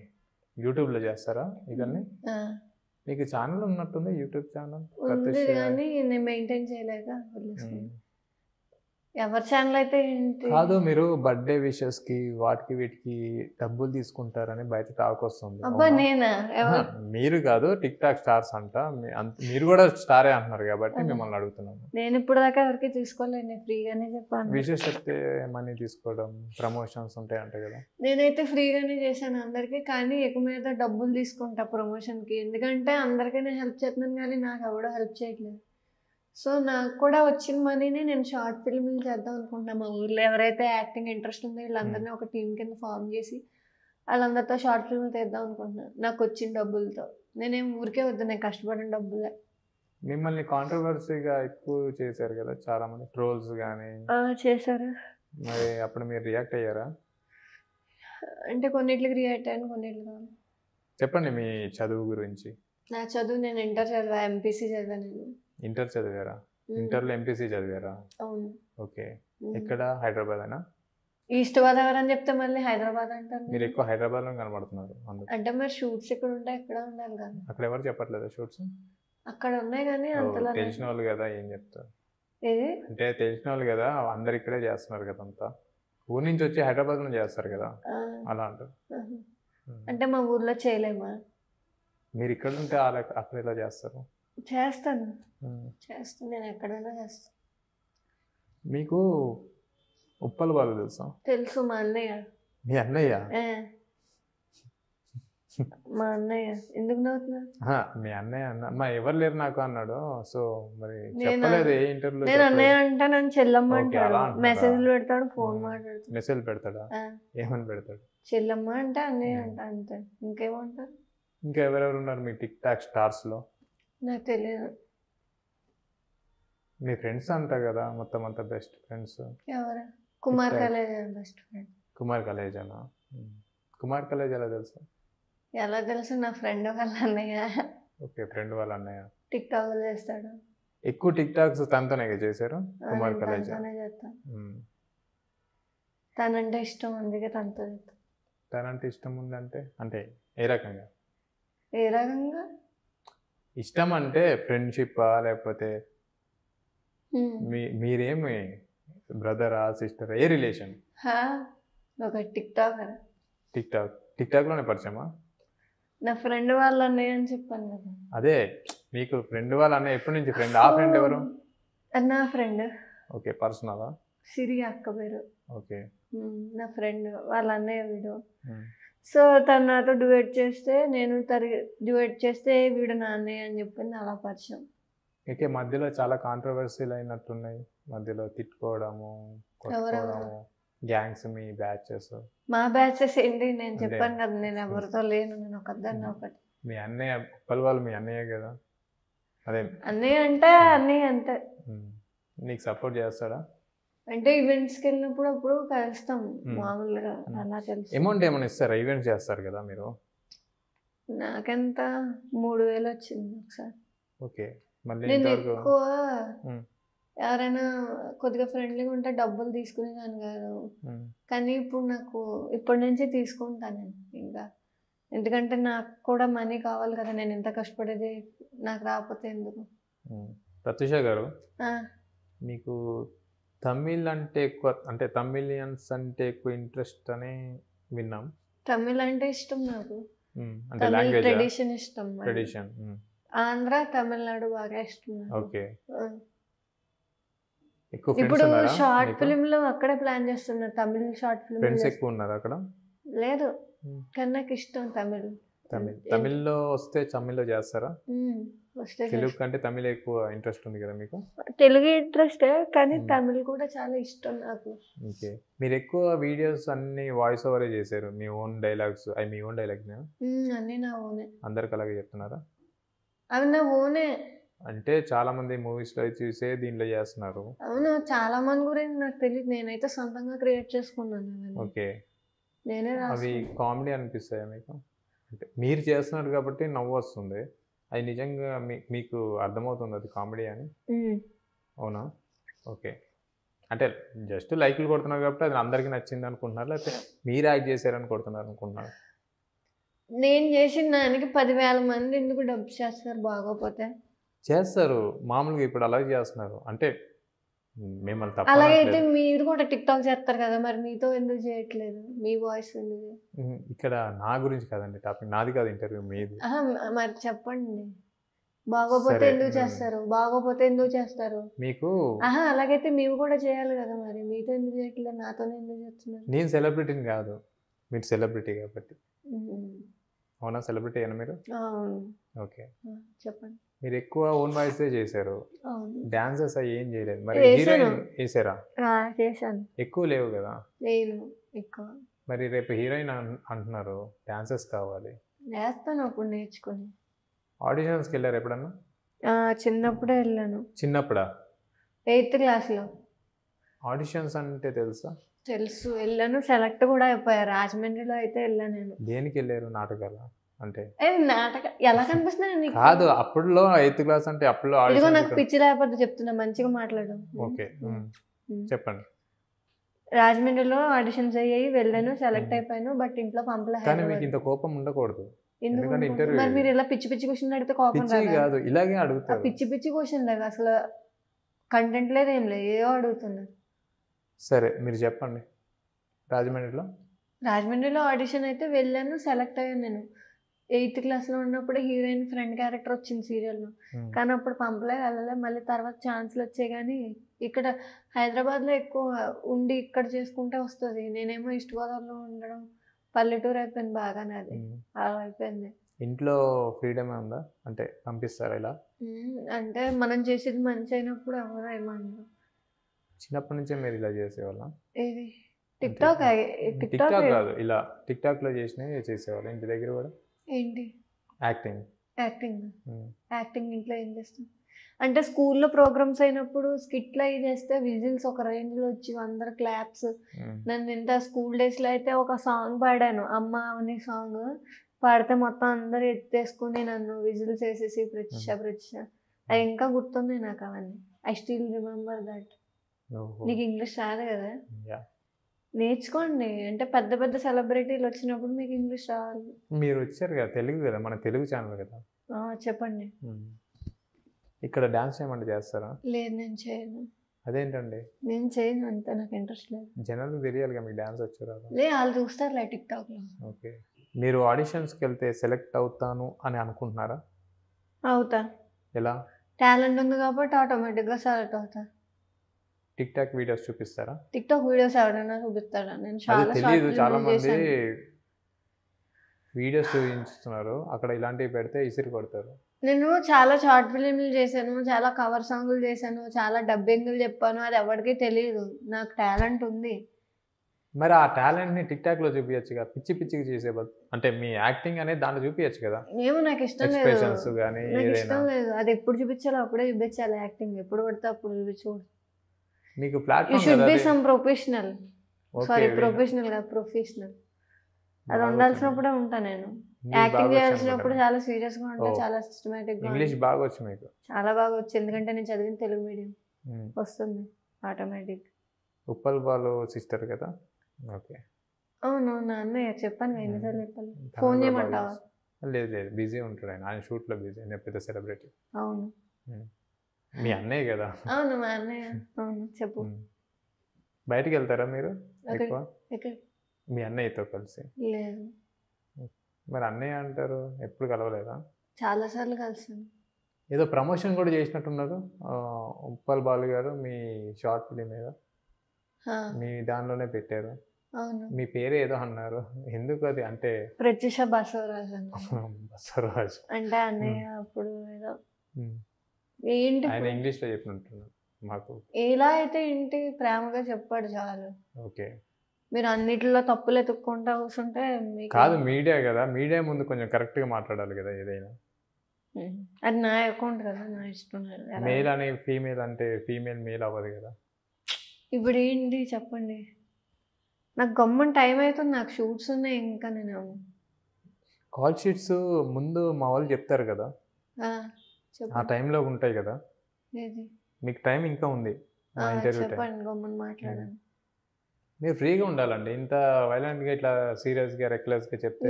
యూట్యూబ్ లో చేస్తారా ఇవన్నీ? మీకు ఛానల్ ఉన్నట్టుంది, యూట్యూబ్ ఛానల్ ఉంది కానీ నేను మెయింటైన్ చేయలేక వదిలేసుకున్నాను. ఎవరి ఛానల్ అయితే ఏంటి కాదు, మీరు బర్త్డే విషెస్ కి వాటికి వీటికి డబ్బులు తీసుకుంటారని బయట టాక్ వస్తుంది. అబ్బా నేనా? మీరు కాదు, టిక్ టాక్ స్టార్స్ అంట, మీరు కూడా స్టారే అంటున్నారు కాబట్టి మిమ్మల్ని అడుగుతున్నాను. నేను ఇప్పుడు దాకా ఎవరికి తీసుకోలేదు, ఫ్రీగానే చెప్పాను. విషెస్ చెప్తే మనీ తీసుకోవడం, ప్రమోషన్స్ ఉంటాయి అంటే కదా. నేనైతే ఫ్రీగానే చేశాను అందరికి, కానీ ఎక్కువ మీద డబ్బులు తీసుకుంటా ప్రమోషన్ కి, ఎందుకంటే అందరికీ నేను హెల్ప్ చేస్తున్నాను కానీ నాకు ఎవడో హెల్ప్ చేయట్లేదు. సో నాకు కూడా వచ్చిన మనీని నేను షార్ట్ ఫిల్మ్లు చేద్దాం అనుకుంటున్నా. మా ఊర్లో ఎవరైతే యాక్టింగ్ ఇంట్రెస్ట్ ఉందో వీళ్ళందరినీ ఒక టీం కింద ఫామ్ చేసి వాళ్ళందరితో షార్ట్ ఫిల్మ్ తీద్దాం అనుకుంటున్నాను నాకు వచ్చిన డబ్బులతో. నేనేం ఊరికే వద్దు, నేను కష్టపడిన డబ్బులే. మిమ్మల్ని కాంట్రవర్సీగా ఎక్కువ చేశారు కదా చాలా మంది, ట్రోల్స్ కానీ చేశారు. మరి అప్పుడు మీరు రియాక్ట్ అయ్యారా? అంటే కొన్నిట్లకి రియాక్ట్ అయ్యాను, కొన్నిట్లు కాదు. చెప్పండి మీ చదువు గురించి. నా చదువు నేను ఇంటర్ చదివా, ఎంపీసీ చదివాను. నేను ఇంటర్ చదివారా? ఇంటర్లో ఎంపీసీ చదివారా? అవును. ఓకే. ఎక్కడ? హైదరాబాదేనా? ఈస్ట్ గోదావరి అని చెప్తే మళ్ళీ హైదరాబాద్ అంటారు. మీరు ఎక్కువ హైదరాబాద్లో కనబడుతున్నారు. అంటే మరి షూట్స్ ఎక్కడ ఉంటాయి, ఎక్కడ ఉండాలి కదా. అక్కడ ఎవరు చెప్పట్లేదు షూట్స్? అక్కడ ఉన్నాయి కానీ అంతలా తెలిసిన వాళ్ళు కదా, ఏం చెప్తారు? ఏది అంటే తెలిసిన వాళ్ళు కదా, అందరు ఇక్కడే చేస్తున్నారు కదా, అంతా ఊరి నుంచి వచ్చి హైదరాబాద్లో చేస్తారు కదా, అలా అంటారు. అంటే మా ఊర్లో చేయలేమా? మీరు ఇక్కడ ఉంటే అక్కడ ఎలా చేస్తారు? చేస్తాను, నేను ఎక్కడైనా చేస్తాను. మీకు ఉప్పల్ వాళ్ళు తెలుసా? తెలుసు, మా అన్నయ్య. మీ అన్నయ్య? మా అన్నయ్య. ఎందుకు నవ్వుతున్నా? మీ అన్నయ్య అన్న ఎవరు లేరు నాకు అన్నాడు. సో మరి చెప్పలేదు ఏ ఇంటర్వ్యూలో. నేను అన్నయ్య అంటే నన్ను చెల్లమ్మ అంటాడు, మెసేజ్లు పెడతాడు, ఫోన్ మాట్లాడతాడు. మెసేజ్ పెడతాడా? ఏమని పెడతాడు? చెల్లమ్మ అంటే అన్నయ్య అంట, అంతే. ఇంకేమంటారు? ఇంకా ఎవరెవరు ఉన్నారు మీ టిక్ టాక్ స్టార్స్ లో? నాకు తెలియదు. మీ ఫ్రెండ్స్ అంటా కదా మొత్తం అంతా బెస్ట్ ఫ్రెండ్స్? ఎవరు? Kumar Kaleja best friend. కుమార్ కలేజానా? కుమార్ కలేజా ఎలా తెలుసు? ఎలా తెలుసు? నా ఫ్రెండ్ వాళ్ళ అన్నయ్య. ఓకే, ఫ్రెండ్ వాళ్ళ అన్నయ్య. టిక్ టాక్ చేస్తాడు. ఎక్కువ టిక్ టాక్స్ తనతోనే చేశారు? కుమార్ కలేజా తనంటే ఇష్టం, అందుకే తనతో చేస్తాను. తనంటే ఇష్టం ఉందంటే అంటే ఏ రకంగా? ఏ రకంగా ఇష్టం అంటే ఫ్రెండ్షిప్పా లేకపోతే మీరేమి బ్రదరా సిస్టరా, ఏ రిలేషన్? ఒక టిక్ టాకర్. టిక్ టాక్ లోనే పరిచయమా? నా ఫ్రెండ్ వాళ్ళ అన్నయ్య అని చెప్పాను కదా. అదే మీకు ఫ్రెండ్ వాళ్ళ అన్నయ్య ఎప్పటి నుంచి ఫ్రెండ్? ఆ ఫ్రెండ్ ఎవరు? నా ఫ్రెండ్. ఓకే, పర్సనలా? సిరి అక్క పేరు. ఓకే. నా ఫ్రెండ్ వాళ్ళ అన్నయ్య వీడు. సో తను నాతో డ్యూయట్ చేస్తే, నేను డ్యూయట్ చేస్తే వీడు నా అన్నయ్య అని చెప్పింది, అలా పరిచయం. ఓకే. మధ్యలో చాలా కాంట్రవర్సీలు అయినట్టున్నాయి, మధ్యలో తిట్టుకోవడము, కొట్టుకోవడము, గ్యాంగ్స్, మీ బ్యాచెస్. మా బ్యాచెస్ ఏంటి? నేను చెప్పాను కదా, నేను ఎవరితో లేను, నేను ఒకదాన్ని ఒకటి. మీ అన్నయ్య ఉప్పల్ వాళ్ళు మీ అన్నయ్య కదా? అదే అన్నయ్య అంటే అన్నయ్య అంతే. నీకు సపోర్ట్ చేస్తాడా? అంటే ఈవెంట్స్కి వెళ్ళినప్పుడు అప్పుడు కలుస్తాం మామూలుగా, అలా తెలుసు. అమౌంట్ ఏమైనా ఇస్తారా? ఈవెంట్స్ చేస్తారు కదా మీరు. నాకెంత 3000 వచ్చింది ఒకసారి. ఓకే. మళ్ళీ నేను ఎక్కువ ఎవరైనా కొద్దిగా ఫ్రెండ్లీగా ఉంటే డబ్బులు తీసుకునేదాన్ని కాదు, కానీ ఇప్పుడు నాకు ఇప్పటి నుంచి తీసుకుంటాను నేను ఇంకా. ఎందుకంటే నాకు కూడా మనీ కావాలి కదా, నేను ఎంత కష్టపడేది నాకు రాకపోతే ఎందుకు. ప్రత్యూష గారు, మీకు తమిళ్ అంటే ఎక్కువ, అంటే తమిళియన్స్ అంటే ఎక్కువ ఇంట్రెస్ట్ అని విన్నాం. తమిళ్ అంటే ఇష్టం నాకు, అంటే లాంగ్వేజ్ ట్రెడిషన్ ఇష్టం. ట్రెడిషన్ ఆంధ్ర, తమిళనాడు బాగా ఇష్టం. ఓకే. ఇప్పుడు షార్ట్ ఫిల్మ్ లో అక్కడే ప్లాన్ చేస్తున్నారు, తమిళ్ షార్ట్ ఫిల్మ్. ఫ్రెండ్స్ ఎక్కువ ఉన్నారు అక్కడ? లేదు, కానీ నాకు ఇష్టం తమిళ్. తమిళ్లో వస్తే తమిళ్లో చేస్తారా? తెలుగు కంటే తమిళ్ ఎక్కువ ఇంట్రెస్ట్ ఉంది కదా మీకు? తెలుగు ఇంట్రెస్ట్, కానీ తమిళ్ కూడా చాలా ఇష్టం నాకు. ఓకే. మీరు ఎక్కువ వీడియోస్ అన్ని వాయిస్ ఓవరే చేశారు, మీ ఓన్ డైలాగ్స్? మీ ఓన్ డైలాగ్ అన్ని నా ఓనే. అందరికి అలాగే చెప్తున్నారా? అవి నా ఓనే. అంటే చాలా మంది మూవీస్ లో చూసే దీంట్లో చేస్తున్నారు. అవును, చాలా మంది గురించి నాకు తెలియదు, నేనైతే సొంతంగా క్రియేట్ చేసుకున్నాను. ఓకే. నేనే అవి కామెడీ అనిపిస్తాయా మీకు? అంటే మీరు చేస్తున్నారు కాబట్టి నవ్వు వస్తుంది, అది నిజంగా మీకు అర్థమవుతుంది అది కామెడీ అని? అవునా? ఓకే. అంటే జస్ట్ లైక్లు కొడుతున్నారు కాబట్టి అది అందరికీ నచ్చింది అనుకుంటున్నారు, లేకపోతే మీరు యాక్ట్ చేశారని కొడుతున్నారు అనుకుంటున్నారు? నేను చేసిన దానికి 10,000 మంది ఎందుకు డబ్బు చేస్తారు? బాగోపోతే చేస్తారు, మామూలుగా ఇప్పుడు అలాగే చేస్తున్నారు. అంటే మిమ్మల్ని తప్ప. అలాగైతే మీరు కూడా టిక్ టాక్ చేస్తారు కదా, మరి మీతో ఎందుకు చేయట్లేదు? మీ వాయిస్ ఎందుకు? ఇక్కడ నా గురించి కాదండి టాపిక్, నాది కాదు ఇంటర్వ్యూ, మీది. మరి చెప్పండి, బాగోపోతే ఎందుకు చేస్తారు? బాగోపోతే ఎందుకు చేస్తారు మీకు? అలాగైతే మేము కూడా చేయాలి కదా, మరి మీతో ఎందుకు చేయట్లేదు, నాతోనే ఎందుకు చేస్తున్నారు? నేను సెలబ్రిటీని కాదు, మీరు సెలబ్రిటీ కాబట్టి. అవునా? సెలబ్రిటీ అయినా మీరు? ఓకే, చెప్పండి. మీరు ఎక్కువ ఓన్ వాయిసే చేశారు, డాన్సెస్ అవి ఏం చేయలేదు. మరి హీరోయిన్ వేసారా? చేశాను. ఎక్కువ లేవు కదా? లేదు ఎక్కువ. మరి రేపు హీరోయిన్ అంటున్నారు, డాన్సెస్ కావాలి. వేస్తాను అప్పుడు నేర్చుకుని. ఆడిషన్స్కి వెళ్ళారు ఎప్పుడన్నా? చిన్నప్పుడే వెళ్ళాను. చిన్నప్పుడా? 8th క్లాస్లో. ఆడిషన్స్ అంటే తెలుసా? తెలుసు, వెళ్ళాను, సెలెక్ట్ కూడా అయిపోయా. రాజమండ్రిలో అయితే వెళ్ళాను నేను. దేనికి వెళ్ళారు? నాటకాల అంటే? నాటక ఎలా కనిపిస్తున్నాను నీకు? కాదు, అప్పుడులో 8th క్లాస్ అంటే అప్పుడు ఇదిగో నాకు పిచ్చి లేకపోతే చెప్తున్నా, మంచిగా మాట్లాడు. ఓకే చెప్పండి. రాజమండ్రిలో ఆడిషన్స్ అయ్యాయి, వెళ్ళాను, సెలెక్ట్ అయిపోయాను. బట్ ఇంట్లో పంపలేదు. కానీ మీకు ఇంత కోపం ఉండకూడదు. ఎందుకంటే ఇంటర్వ్యూ. మరి మీరు ఇలా పిచ్చి పిచ్చి క్వశ్చన్ అడిగితే కోపం కాదు, ఇలాగే అడుగుతారు. పిచ్చి పిచ్చి క్వశ్చన్ లేదు, అసలు కంటెంట్ లేదు, ఏం లేదు, ఏవో అడుగుతున్నారు. సరే మీరు చెప్పండి. రాజమండ్రిలో ఆడిషన్ అయితే వెళ్ళాను, సెలెక్ట్ అయ్యాను. నేను 8th క్లాస్లో ఉన్నప్పుడు హీరోయిన్ ఫ్రెండ్ క్యారెక్టర్ వచ్చింది సీరియల్లో. కానీ అప్పుడు పంపలేదు, వెళ్ళలేదు. మళ్ళీ తర్వాత ఛాన్స్లు వచ్చాయి. కానీ ఇక్కడ హైదరాబాద్లో ఎక్కువ ఉండి ఇక్కడ చేసుకుంటే వస్తుంది. నేనేమో ఈస్ట్ గోదావరిలో ఉండడం, పల్లెటూరు అయిపోయింది బాగానే. అది అలా అయిపోయింది. ఇంట్లో ఫ్రీడమ్ ఉందా అంటే పంపిస్తారా ఇలా? అంటే మనం చేసేది మంచి అయినప్పుడు ఎవరు ఏమన్నారు. చిన్నప్పటి నుంచే మీరు ఇలా చేసేవాళ్ళ? ఏది టిక్టాక్ కాదు, ఇలా టిక్టాక్ లో చేసేవాళ్ళు ఇంటి దగ్గర కూడా? ఏంటి యాక్టింగ్? యాక్టింగ్ ఇంట్లో ఏం చేస్తాం అంటే స్కూల్లో ప్రోగ్రామ్స్ అయినప్పుడు స్కిట్లు అవి చేస్తే విజిల్స్ ఒక రేంజ్లో వచ్చి అందరు క్లాప్స్. నన్ను ఇంత స్కూల్ డేస్లో అయితే ఒక సాంగ్ పాడాను, అమ్మ అని సాంగ్ పాడితే మొత్తం అందరు ఎత్తేసుకుని నన్ను విజిల్స్ వేసేసి ప్రత్యక్ష. అది ఇంకా గుర్తుంది నాకు అవన్నీ. I still remember that. నీకు ఇంగ్లీష్ రాదు కదా, నేర్చుకోండి. అంటే పెద్ద పెద్ద సెలబ్రిటీలు వచ్చినప్పుడు మీకు ఇంగ్లీష్ రావాలి. మీరు వచ్చారు కదా, తెలుగు కదా, మన తెలుగు ఛానల్ కదా. చెప్పండి. ఇక్కడ డాన్స్ చేయమంటే చేస్తారా? లేదు, నేను చేయను. అదేంటండి? నేను చేయను, అంతే, నాకు ఇంట్రెస్ట్ లేదు. జనాలకు తెలియాలి కదా మీకు డాన్స్ వచ్చారా? లేదు, వాళ్ళు చూస్తారులే టిక్టాక్లో. ఓకే. మీరు ఆడిషన్స్కి వెళ్తే సెలెక్ట్ అవుతాను అని అనుకుంటున్నారా? అవుతా. ఎలా? టాలెంట్ ఉంది కాబట్టి ఆటోమేటిక్గా సెలెక్ట్ అవుతా. టిక్టాక్ వీడియోస్ చూపిస్తారా? టిక్టాక్ వీడియోస్ ఎవరైనా చూపిస్తారా? నేను చాలా మంది వీడియోస్ చూపిస్తున్నారు, అక్కడ ఇలాంటివి పెడితే ఇసిరి కొడతారు. నేను చాలా షార్ట్ ఫిలింలు చేశాను, చాలా కవర్ సాంగ్లు చేశాను, చాలా డబ్బింగ్లు చెప్పాను. అది ఎవరికీ తెలియదు, నాకు టాలెంట్ ఉంది. మరి ఆ టాలెంట్ని టిక్టాక్లో చూపించచ్చు కదా, పిచ్చి పిచ్చిగా చేసే బదులు. అంటే మీ యాక్టింగ్ అనేది దాంట్లో చూపించచ్చు కదా. ఏమో నాకు ఇష్టం లేదు, ఎక్స్ప్రెషన్స్ కానీ నాకు ఇష్టం లేదు. అది ఎప్పుడు చూపించాలో అప్పుడే చూపించాలి. యాక్టింగ్ ఎప్పుడు పడితే అప్పుడు చూపించకూడదు. మీకు platform you should be some professional. Sorry, professional కాదు, ప్రొఫెషనల్. అది ఉండాల్సినప్పుడే ఉంటా నేను. యాక్టింగ్ చేయాల్సినప్పుడు చాలా సీరియస్గా ఉంటా, చాలా సిస్టమేటిక్గా. ఇంగ్లీష్ బాగా వచ్చు మీకు? చాలా బాగా వచ్చు, ఎందుకంటే నేను చదివిన తెలుగు మీడియం, వస్తుంది ఆటోమేటిక్. ఉప్పల్ బాలు సిస్టర్ కదా? ఓకే. అవును, నా అన్నయ్య. చెప్పాను కదా, ఎన్నిసార్లు చెప్పాలి? ఫోన్ చేయమంటావా? లేదు, బిజీ ఉంటాడు ఆయన షూట్లో బిజీ. నేను పెద్ద సెలబ్రిటీ. అవును, మీ అన్నయ్య కదా? అవును, మా అన్నయ్య. అవును, చెప్పు. బయటికి వెళ్తారా మీరు ఎక్కువ మీ అన్నయ్యతో కలిసి? లేదు. మరి అన్నయ్య అంటారు, ఎప్పుడు కలవలేదా? చాలాసార్లు కలిసాను. ఏదో ప్రమోషన్ కూడా చేసినట్టున్నారు ఉప్పల్ బాలు గారు మీ షార్ట్ ఫిలిం మీద. మీ దానిలోనే పెట్టారు. అవును. మీ పేరు ఏదో అన్నారు, ఎందుకు అది? అంటే ప్రత్యూష బసవరాజు. బసవరాజు అంటే అన్నయ్య అప్పుడు ఏదో ఏంటి ఆయన ఇంగ్లీష్లో చెప్పినట్టున్నారు మాకు. ఎలా అయితే ఏంటి ప్రేమగా చెప్పాడు చాలు. ఓకే. మీరు అన్నిటిలో తప్పులు ఎత్తుక్కుంటా కూర్చుంటే కాదు, మీడియా కదా, మీడియా ముందు కొంచెం కరెక్ట్గా మాట్లాడాలి కదా ఏదైనా. అది నా అకౌంట్ కదా, నా ఇష్టం. మేల్ అని ఫీమేల్ అంటే ఫీమేల్ మేల్ అవ్వదు కదా. ఇప్పుడు ఏంటి చెప్పండి, నాకు గమ్మని టైం అవుతుంది, నాకు షూట్స్ ఉన్నాయి. ఇంకా నేను కాల్ షీట్స్ ముందు మా వాళ్ళు చెప్తారు కదా, ఆ టైంలో ఉంటాయి కదా. మీకు టైం ఇంకా ఉంది, ఇంటర్వ్యూ టైం. గమ్మని మాట్లాడండి. మీరు ఫ్రీగా ఉండాలండి. ఇంత వైలెంట్గా ఇట్లా సీరియస్గా రెక్లెస్గా చెప్తే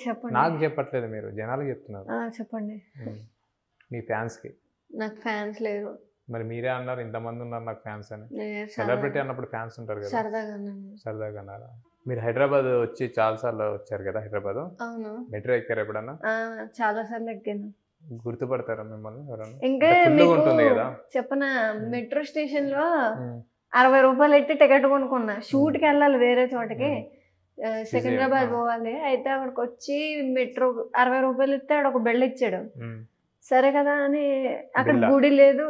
చెప్పండి. నాకు చెప్పట్లేదు, మీరు జనాలకు చెప్తున్నారు. చెప్పండి. మీ ఫ్యాన్స్కి. నాకు ఫ్యాన్స్ లేరు. మరి మీరే అన్నారు ఇంతమంది ఉన్నారు నాకు ఫ్యాన్స్ అని. సెలబ్రిటీ అన్నప్పుడు ఫ్యాన్స్ ఉంటారు కదా. సరదాగా అన్నారా? మీరు హైదరాబాద్ వచ్చి చాలాసార్లు వచ్చారు కదా హైదరాబాద్. అవును. మెట్రో ఎక్కారు ఎప్పుడన్నా? చాలా సార్లు ఎక్కాను. గుర్తుపడతారా మిమ్మల్ని ఎవరన్నా? ఇంకా ఉంటుంది కదా. చెప్పనా, మెట్రో స్టేషన్ లో 60 రూపాయలు ఎట్టి టికెట్ కొనుక్కున్నా. షూట్కి వెళ్ళాలి వేరే చోటకి, సికింద్రాబాద్ పోవాలి. అయితే అక్కడికి వచ్చి మెట్రో 60 రూపాయలు ఇస్తే ఆడ ఒక బెల్ ఇచ్చాడు. సరే కదా అని, అక్కడ గుడి లేదు.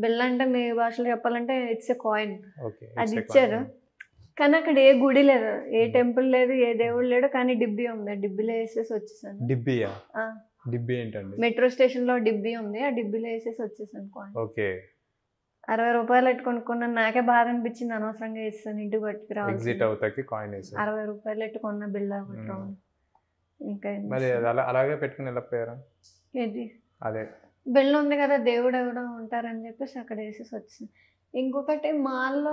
బిల్ అంటే మీ భాషలో చెప్పాలంటే ఇట్స్ ఎ కాయిన్. అది ఇచ్చారు. కానీ అక్కడ ఏ గుడి లేదు, ఏ టెంపుల్ లేదు, ఏ దేవుడు లేడు, కానీ డిబ్బీ ఉంది. ఆ డిబ్బీలో వేసేసి వచ్చేసాను. డిబ్బియా? డిబ్బి ఏంటండి? మెట్రో స్టేషన్ లో డిబ్బీ ఉంది, ఆ డిబ్బీలో వేసేసి వచ్చేసాను కాయిన్. ఓకే. 60 రూపాయలు పెట్టి కొనుక్కున్నాను. నాకే బాధ అనిపించింది, అనవసరంగా వేస్తాను, ఇంటికి పట్టుకు ఎగ్జిట్ రావాలి. అవుతాకి కాయిన్ వేసి 60 రూపాయలు పెట్టి కొన్న బిల్లా కొట్టడం. ఇంకా మరి అలాగే పెట్టుకుని వెళ్ళిపోయారా? ఏది అదే బిల్ ఉంది కదా, దేవుడు ఎవడో ఉంటారని చెప్పేసి అక్కడ వేసేసి వచ్చింది. ఇంకొకటి మాల్లో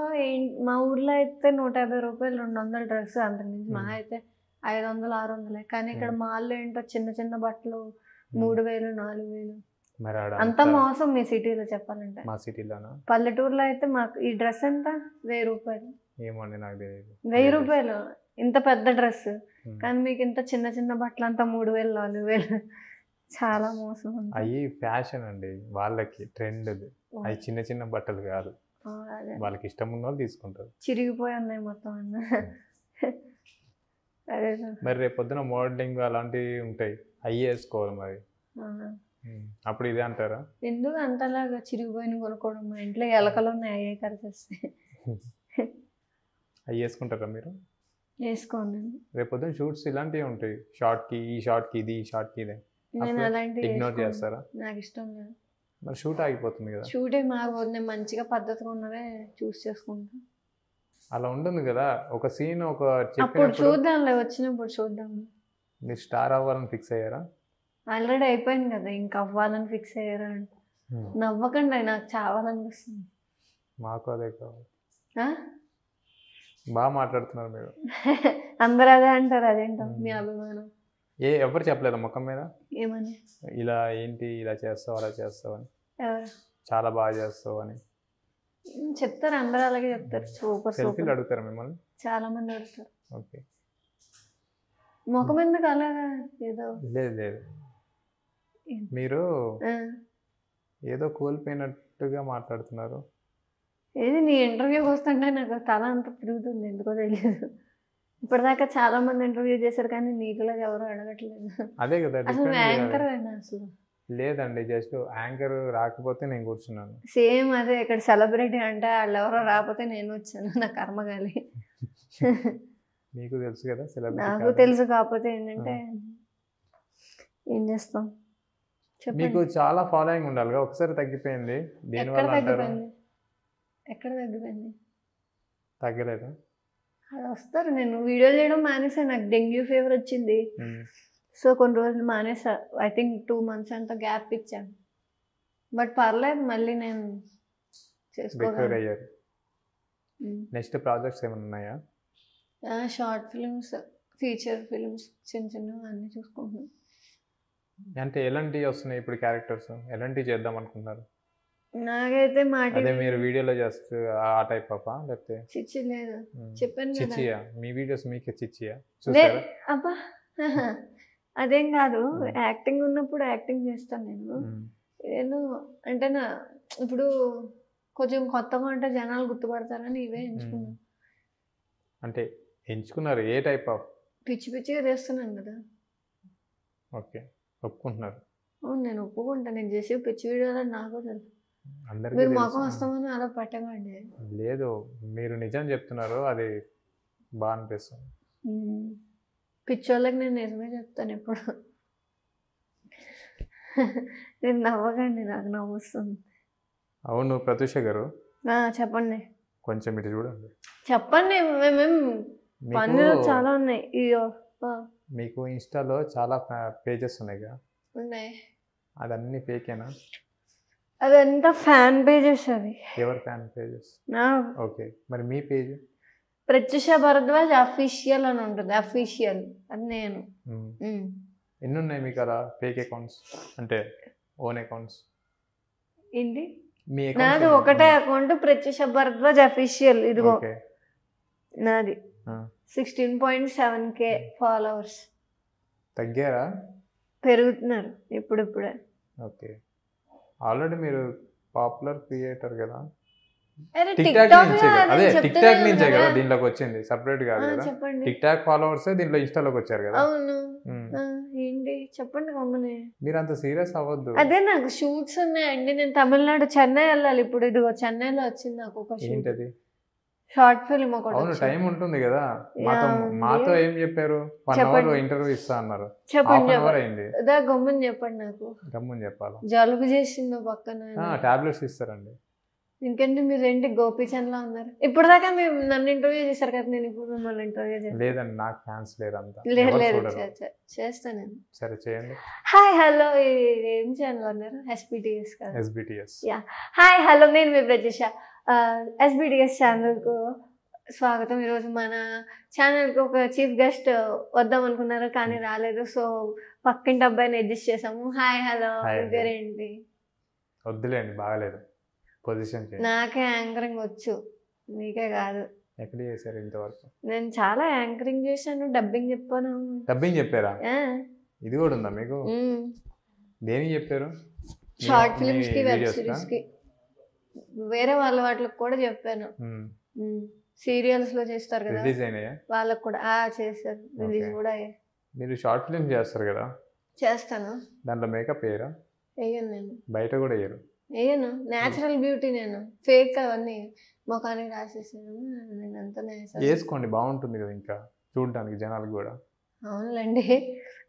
మా ఊర్లో అయితే 150 రూపాయలు 200 డ్రెస్, అంతకుమించి మా అయితే 500 600. కానీ ఇక్కడ మాల్లో ఏంటో చిన్న చిన్న బట్టలు 3000 4000. మరి అంతా మోసం మీ సిటీలో చెప్పాలంటే. మా సిటీలోనా? పల్లెటూరులో అయితే మాకు ఈ డ్రెస్ ఎంత 1000 రూపాయలు. ఏమండి నాకు తెలియదు. 1000 రూపాయలు ఇంత పెద్ద డ్రెస్, కానీ మీకు ఇంత చిన్న చిన్న బట్టలు అంతా 3000 4000. చాలా మోసం. అవి ఫ్యాషన్ అండి, వాళ్ళకి ట్రెండ్. అవి చిన్న చిన్న బట్టలు కాదు, వాళ్ళకి ఇష్టం ఉన్న వాళ్ళు తీసుకుంటారు. చిరిగిపోయి ఉన్నాయి మొత్తం అన్న. అదే మరి రేపు పొద్దున మోడలింగ్ అలాంటివి ఉంటాయి, అవి వేసుకోవాలి మరి. అప్పుడు ఇదే అంటారా? ఎందుకు అంతలాగా చిరిగిపోయిన కొనుక్కోవడం? మా ఇంట్లో ఎలకలు ఉన్నాయి, అయ్యే ఖర్చు అవి వేసుకుంటారా మీరు? వేసుకోండి. రేపు పొద్దున షూట్స్ ఇలాంటివి ఉంటాయి, షార్ట్కి ఈ షార్ట్కి ఇది, ఈ షార్ట్కి ఇదే. నేను అలాంటివి ఇగ్నోర్ చేస్తారా? నాకు ఇష్టం లేదు. మరి షూట్ ఆగిపోతుంది కదా. షూటే మారిపోతుంది, నేను మంచిగా పద్ధతిగా ఉన్నవే చూస్ చేసుకుంటా. అలా ఉంటుంది కదా, ఒక సీన్ ఒక అప్పుడు చూద్దాంలే, వచ్చినప్పుడు చూద్దాం. మీరు స్టార్ అవ్వాలని ఫిక్స్ అయ్యారా? ఆల్రెడీ అయిపోయింది కదా, ఇంకా అవ్వాలని ఫిక్స్ అయ్యారా అంటే నవ్వకండి, నాకు చావాలనిపిస్తుంది. మాకు అదే కావాలి. బాగా మాట్లాడుతున్నారు మీరు. అందరూ అదే అంటారు, అదేంటో మీ అభిమానం. ఎవరు చెప్పలేదు ముఖం మీద ఏమని? ఇలా ఏంటి ఇలా చేస్తావు అలా చేస్తావు అని. ఎవరు? చాలా బాగా చేస్తావు అని చెప్తారు, అందరూ అలాగే చెప్తారు. సూపర్ సెల్ఫీలు అడుగుతారు మిమ్మల్ని? చాలా మంది అడుగుతారు. ఓకే. ముఖం ఎందుకు అలాగా? ఏదో లేదు లేదు, మీరు ఏదో కోల్పోయినట్టుగా మాట్లాడుతున్నారు. ఏది నీ ఇంటర్వ్యూకి వస్తుంటే నాకు తల అంత తిరుగుతుంది, ఎందుకో తెలియదు. ఇప్పటిదాకా చాలా మంది ఇంటర్వ్యూ చేశారు, కానీ నీకులాగా ఎవరు అడగట్లేదు. అదే కదా, అసలు యాంకర్ అయినా అసలు లేదండి, జస్ట్ యాంకర్ రాకపోతే నేను కూర్చున్నాను. సేమ్ అదే, ఇక్కడ సెలబ్రిటీ అంటే వాళ్ళు ఎవరో రాకపోతే నేను వచ్చాను, నా కర్మగాలి. మీకు తెలుసు కదా సెలబ్రిటీ. నాకు తెలుసు, కాకపోతే ఏంటంటే ఏం చేస్తాం. మీకు చాలా ఫాలోయింగ్ ఉండాలిగా, ఒకసారి తగ్గిపోయింది. ఎక్కడ తగ్గిపోయింది? ఎక్కడ తగ్గిపోయింది? తగ్గలేదు. అది వస్తారు, నేను వీడియోలు చేయడం మానేసాను, నాకు డెంగ్యూ ఫీవర్ వచ్చింది. సో కొన్ని రోజులు మానేసా, ఐ థింక్ 2 months అంతా గ్యాప్ ఇచ్చాను. బట్ పర్లేదు, మళ్ళీ నేను చేసుకోగలను. నెక్స్ట్ ప్రాజెక్ట్స్ ఏమైనా ఉన్నాయా? షార్ట్ ఫిల్మ్స్, ఫీచర్ ఫిల్మ్స్ చిన్న చిన్నవి అన్నీ చూసుకుంటున్నాను. అంటే ఎలాంటివి వస్తున్నాయి ఇప్పుడు క్యారెక్టర్స్? ఎలాంటివి చేద్దాం అనుకుంటున్నారు? నాకైతే అదే మీరు వీడియోలో జస్ట్ ఆ టైప్ ఆఫ్ లేకపోతే చిచ్చి లేదు, చెప్పాను కదా. చిచ్చియా? మీ వీడియోస్ మీకే చిచ్చియా? చూసారా? అబ్బా అదేం కాదు, యాక్టింగ్ ఉన్నప్పుడు యాక్టింగ్ చేస్తాను నేను. నేను అంటే నా ఇప్పుడు కొంచెం కొత్తగా ఉంటే జనాలు గుర్తుపడతారని ఇవే ఎంచుకున్నాను. అంటే ఎంచుకున్నారు ఏ టైప్ ఆఫ్? పిచ్చి పిచ్చిగా చేస్తున్నాను కదా. ఓకే, ఒప్పుకుంటున్నారు. అవును, నేను ఒప్పుకుంటాను, నేను చేసే పిచ్చి వీడియోలో నాకు తెలుసు. అందరికీ మీరు మొఖం వస్తామని అలా పట్టకండి. లేదు, మీరు నిజం చెప్తున్నారు, అది బాగా అనిపిస్తుంది. పిచ్చోళ్ళకి నేను నిజమే చెప్తాను ఎప్పుడు. నేను నవ్వకండి, నాకు నవ్వు వస్తుంది. అవును ప్రత్యూష గారు, చెప్పండి. కొంచెం ఇటు చూడండి. చెప్పండి, మేమేం పనులు చాలా ఉన్నాయి. అయ్యో, మీకు ఇన్స్టాలో చాలా పేజెస్ ఉన్నాయిగా? ఉన్నాయి. అదన్నీ ఫేకేనా? అదంతా ఫ్యాన్ పేజెస్. అవి ఎవరు ఫ్యాన్ పేజెస్? ఓకే, మరి మీ పేజ్? ప్రత్యూష భరద్వాజ్ అఫీషియల్ అని ఉంటుంది. అఫీషియల్ అది నేను. ఎన్ని ఉన్నాయి మీకు అలా ఫేక్ అకౌంట్స్, అంటే ఓన్ అకౌంట్స్? ఏంటి? నాది ఒకటే అకౌంట్, ప్రత్యూష భరద్వాజ్ అఫీషియల్. ఇదిగో నాది 16.7K ఫాలోవర్స్. తగ్గారా? పెరుగుతున్నారు ఇప్పుడిప్పుడే. ఓకే, ఆల్రెడీ మీరు పాపులర్ క్రియేటర్ కదా. టిక్ టాక్ నుంచే కదా దీంట్లోకి వచ్చింది, సపరేట్ కాదు కదా. టిక్ టాక్ ఫాలోవర్స్ దీంట్లో ఇన్స్టాలోకి వచ్చారు కదా. అవును, ఏంటి చెప్పండి మమ్మల్ని. మీరు అంత సీరియస్ అవ్వద్దు. అదే నాకు షూట్స్ ఉన్నాయండి, నేను తమిళనాడు చెన్నై వెళ్ళాలి ఇప్పుడు. ఇదిగో చెన్నైలో వచ్చింది నాకు ఒక షూట్. షార్ట్ ఫిల్మ్ ఒకటి అవును వచ్చింది. టైం ఉంటుంది కదా ఉంది. మాతో ఏం చెప్పారు 1 చెప్పండి. అవర్ ఇంటర్వ్యూ ఇస్తా అన్నారు చెప్పండి హాఫ్ అన్ అవర్ చెప్పండి. అయింది గమ్ముని చెప్పండి నాకు. గమ్ముని చెప్పాలా జలుబు చేసింది పక్కన. టాబ్లెట్స్ ఇస్తారండి ఇంకేంటి మీరు ఏంటి గోపీచంద్లా ఉన్నారు ఇప్పుడు దాకా మేము నన్ను ఇంటర్వ్యూ చేశారు కదా, నేను ఇప్పుడు మిమ్మల్ని ఇంటర్వ్యూ చేస్తాను. లేదండి నాకు ఫ్యాన్స్ లేరు అంతా లేదు ఎవరు లేదు చూడరు. చేస్తాను నేను. సరే చేయండి హాయ్ హలో ఏం ఛానల్ అన్నారు? ఎస్బిటిఎస్ కదా. ఎస్బిటిఎస్ హాయ్ హలో నేను మీ ప్రజేష. ఎస్బిటిఎస్ ఛానల్కు స్వాగతం. ఈరోజు మన ఛానల్కి ఒక చీఫ్ గెస్ట్ వద్దాం అనుకున్నారు కానీ రాలేదు, సో పక్కింటి అబ్బాయిని అడ్జస్ట్ చేసాము. హాయ్ హలో Hi, మీ hello. పేరేంటి? వద్దులేండి బాగలేదు పొజిషన్ చేయండి నాకే యాంకరింగ్ వచ్చు, మీకే కాదు. ఎక్కడ చేశారు ఇంతవరకు నేను చాలా యాంకరింగ్ చేశాను, డబ్బింగ్ చెప్పాను. డబ్బింగ్ చెప్పారా ఆ, ఇది కూడా ఉందా మీకు మ్. దేనికి చెప్పారు షార్ట్ మీ ఫిల్మ్స్ కి, వెబ్ videos కా? సిరీస్ కి, వేరే వాళ్ళ వాటికి కూడా చెప్పాను. సీరియల్స్ లో చేస్తారు కదా రిలీజ్ అయినాయా వాళ్ళకి కూడా చేస్తారు, రిలీజ్ Okay. కూడా అయ్యాయి. మీరు షార్ట్ ఫిల్మ్ చేస్తారు కదా చేస్తాను. దాంట్లో మేకప్ వేయరా వేయను నేను, బయట కూడా వేయరు వేయను. న్యాచురల్ బ్యూటీ నేను, ఫేక్ అవన్నీ ముఖానికి రాసేసాను నేను అంతా నేచురల్. వేసుకోండి బాగుంటుంది కదా ఇంకా చూడడానికి జనాలకు కూడా అవునులేండి,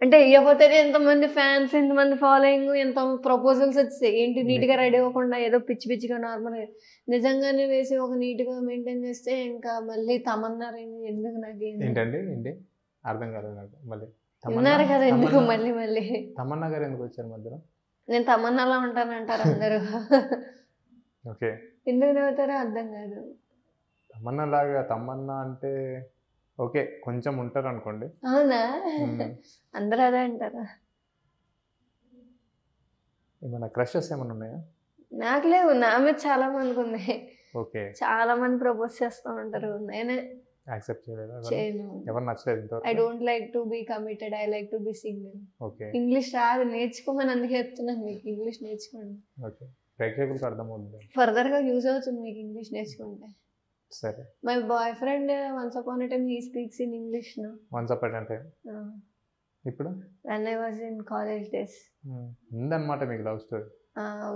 అంటే ఇవ్వకపోతే ఎంతమంది ఫ్యాన్స్, ఎంతమంది ఫాలోయింగ్, ఎంత ప్రపోజల్స్ వచ్చాయి. ఏంటి నీట్గా రెడీ అవ్వకుండా ఏదో పిచ్చి పిచ్చిగా నార్మల్గా నిజంగానే వేసి ఒక నీట్గా మెయింటైన్ చేస్తే ఇంకా మళ్ళీ తమన్నారు ఎందుకు నాకు ఏంటండి ఏంటి అర్థం కాలేదు నాకు మళ్ళీ ఉన్నారు కదా ఎందుకు మళ్ళీ మళ్ళీ తమన్నా గారు ఎందుకు వచ్చారు మధ్యలో నేను తమన్నాలా ఉంటానంటారు అందరూ. ఓకే ఎందుకు నవ్వుతారో అర్థం కాదు. తమన్నా లాగా తమన్నా అంటే ఓకే కొంచెం ఉంటారు అనుకోండి అవునా, అందరూ అదే అంటారా? ఏమైనా క్రషెస్ ఏమైనా ఉన్నాయా నాకు లేవు, నా మీద చాలా మందికి ఉన్నాయి. ఓకే చాలా మంది ప్రపోజ్ చేస్తూ ఉంటారు, నేనే యాక్సెప్ట్ చేయలేదా చేయను. ఎవరు నచ్చలేదు ఐ ఇంతవరకు don't like to be committed, I like to be single. Okay English రాదు, నేర్చుకోమని అందుకే చెప్తున్నాను మీకు. ఇంగ్లీష్ నేర్చుకోండి, ఓకే ప్రేక్షకులకు అర్థమవుతుంది ఫర్దర్గా యూజ్ అవుతుంది మీకు ఇంగ్లీష్ నేర్చుకుంటే. సరే my boy friend once upon a time he speaks in English no. Once upon అంటే ఇప్పుడు when I was in college days. ఉందన్నమాట మీకు లవ్ స్టోరీ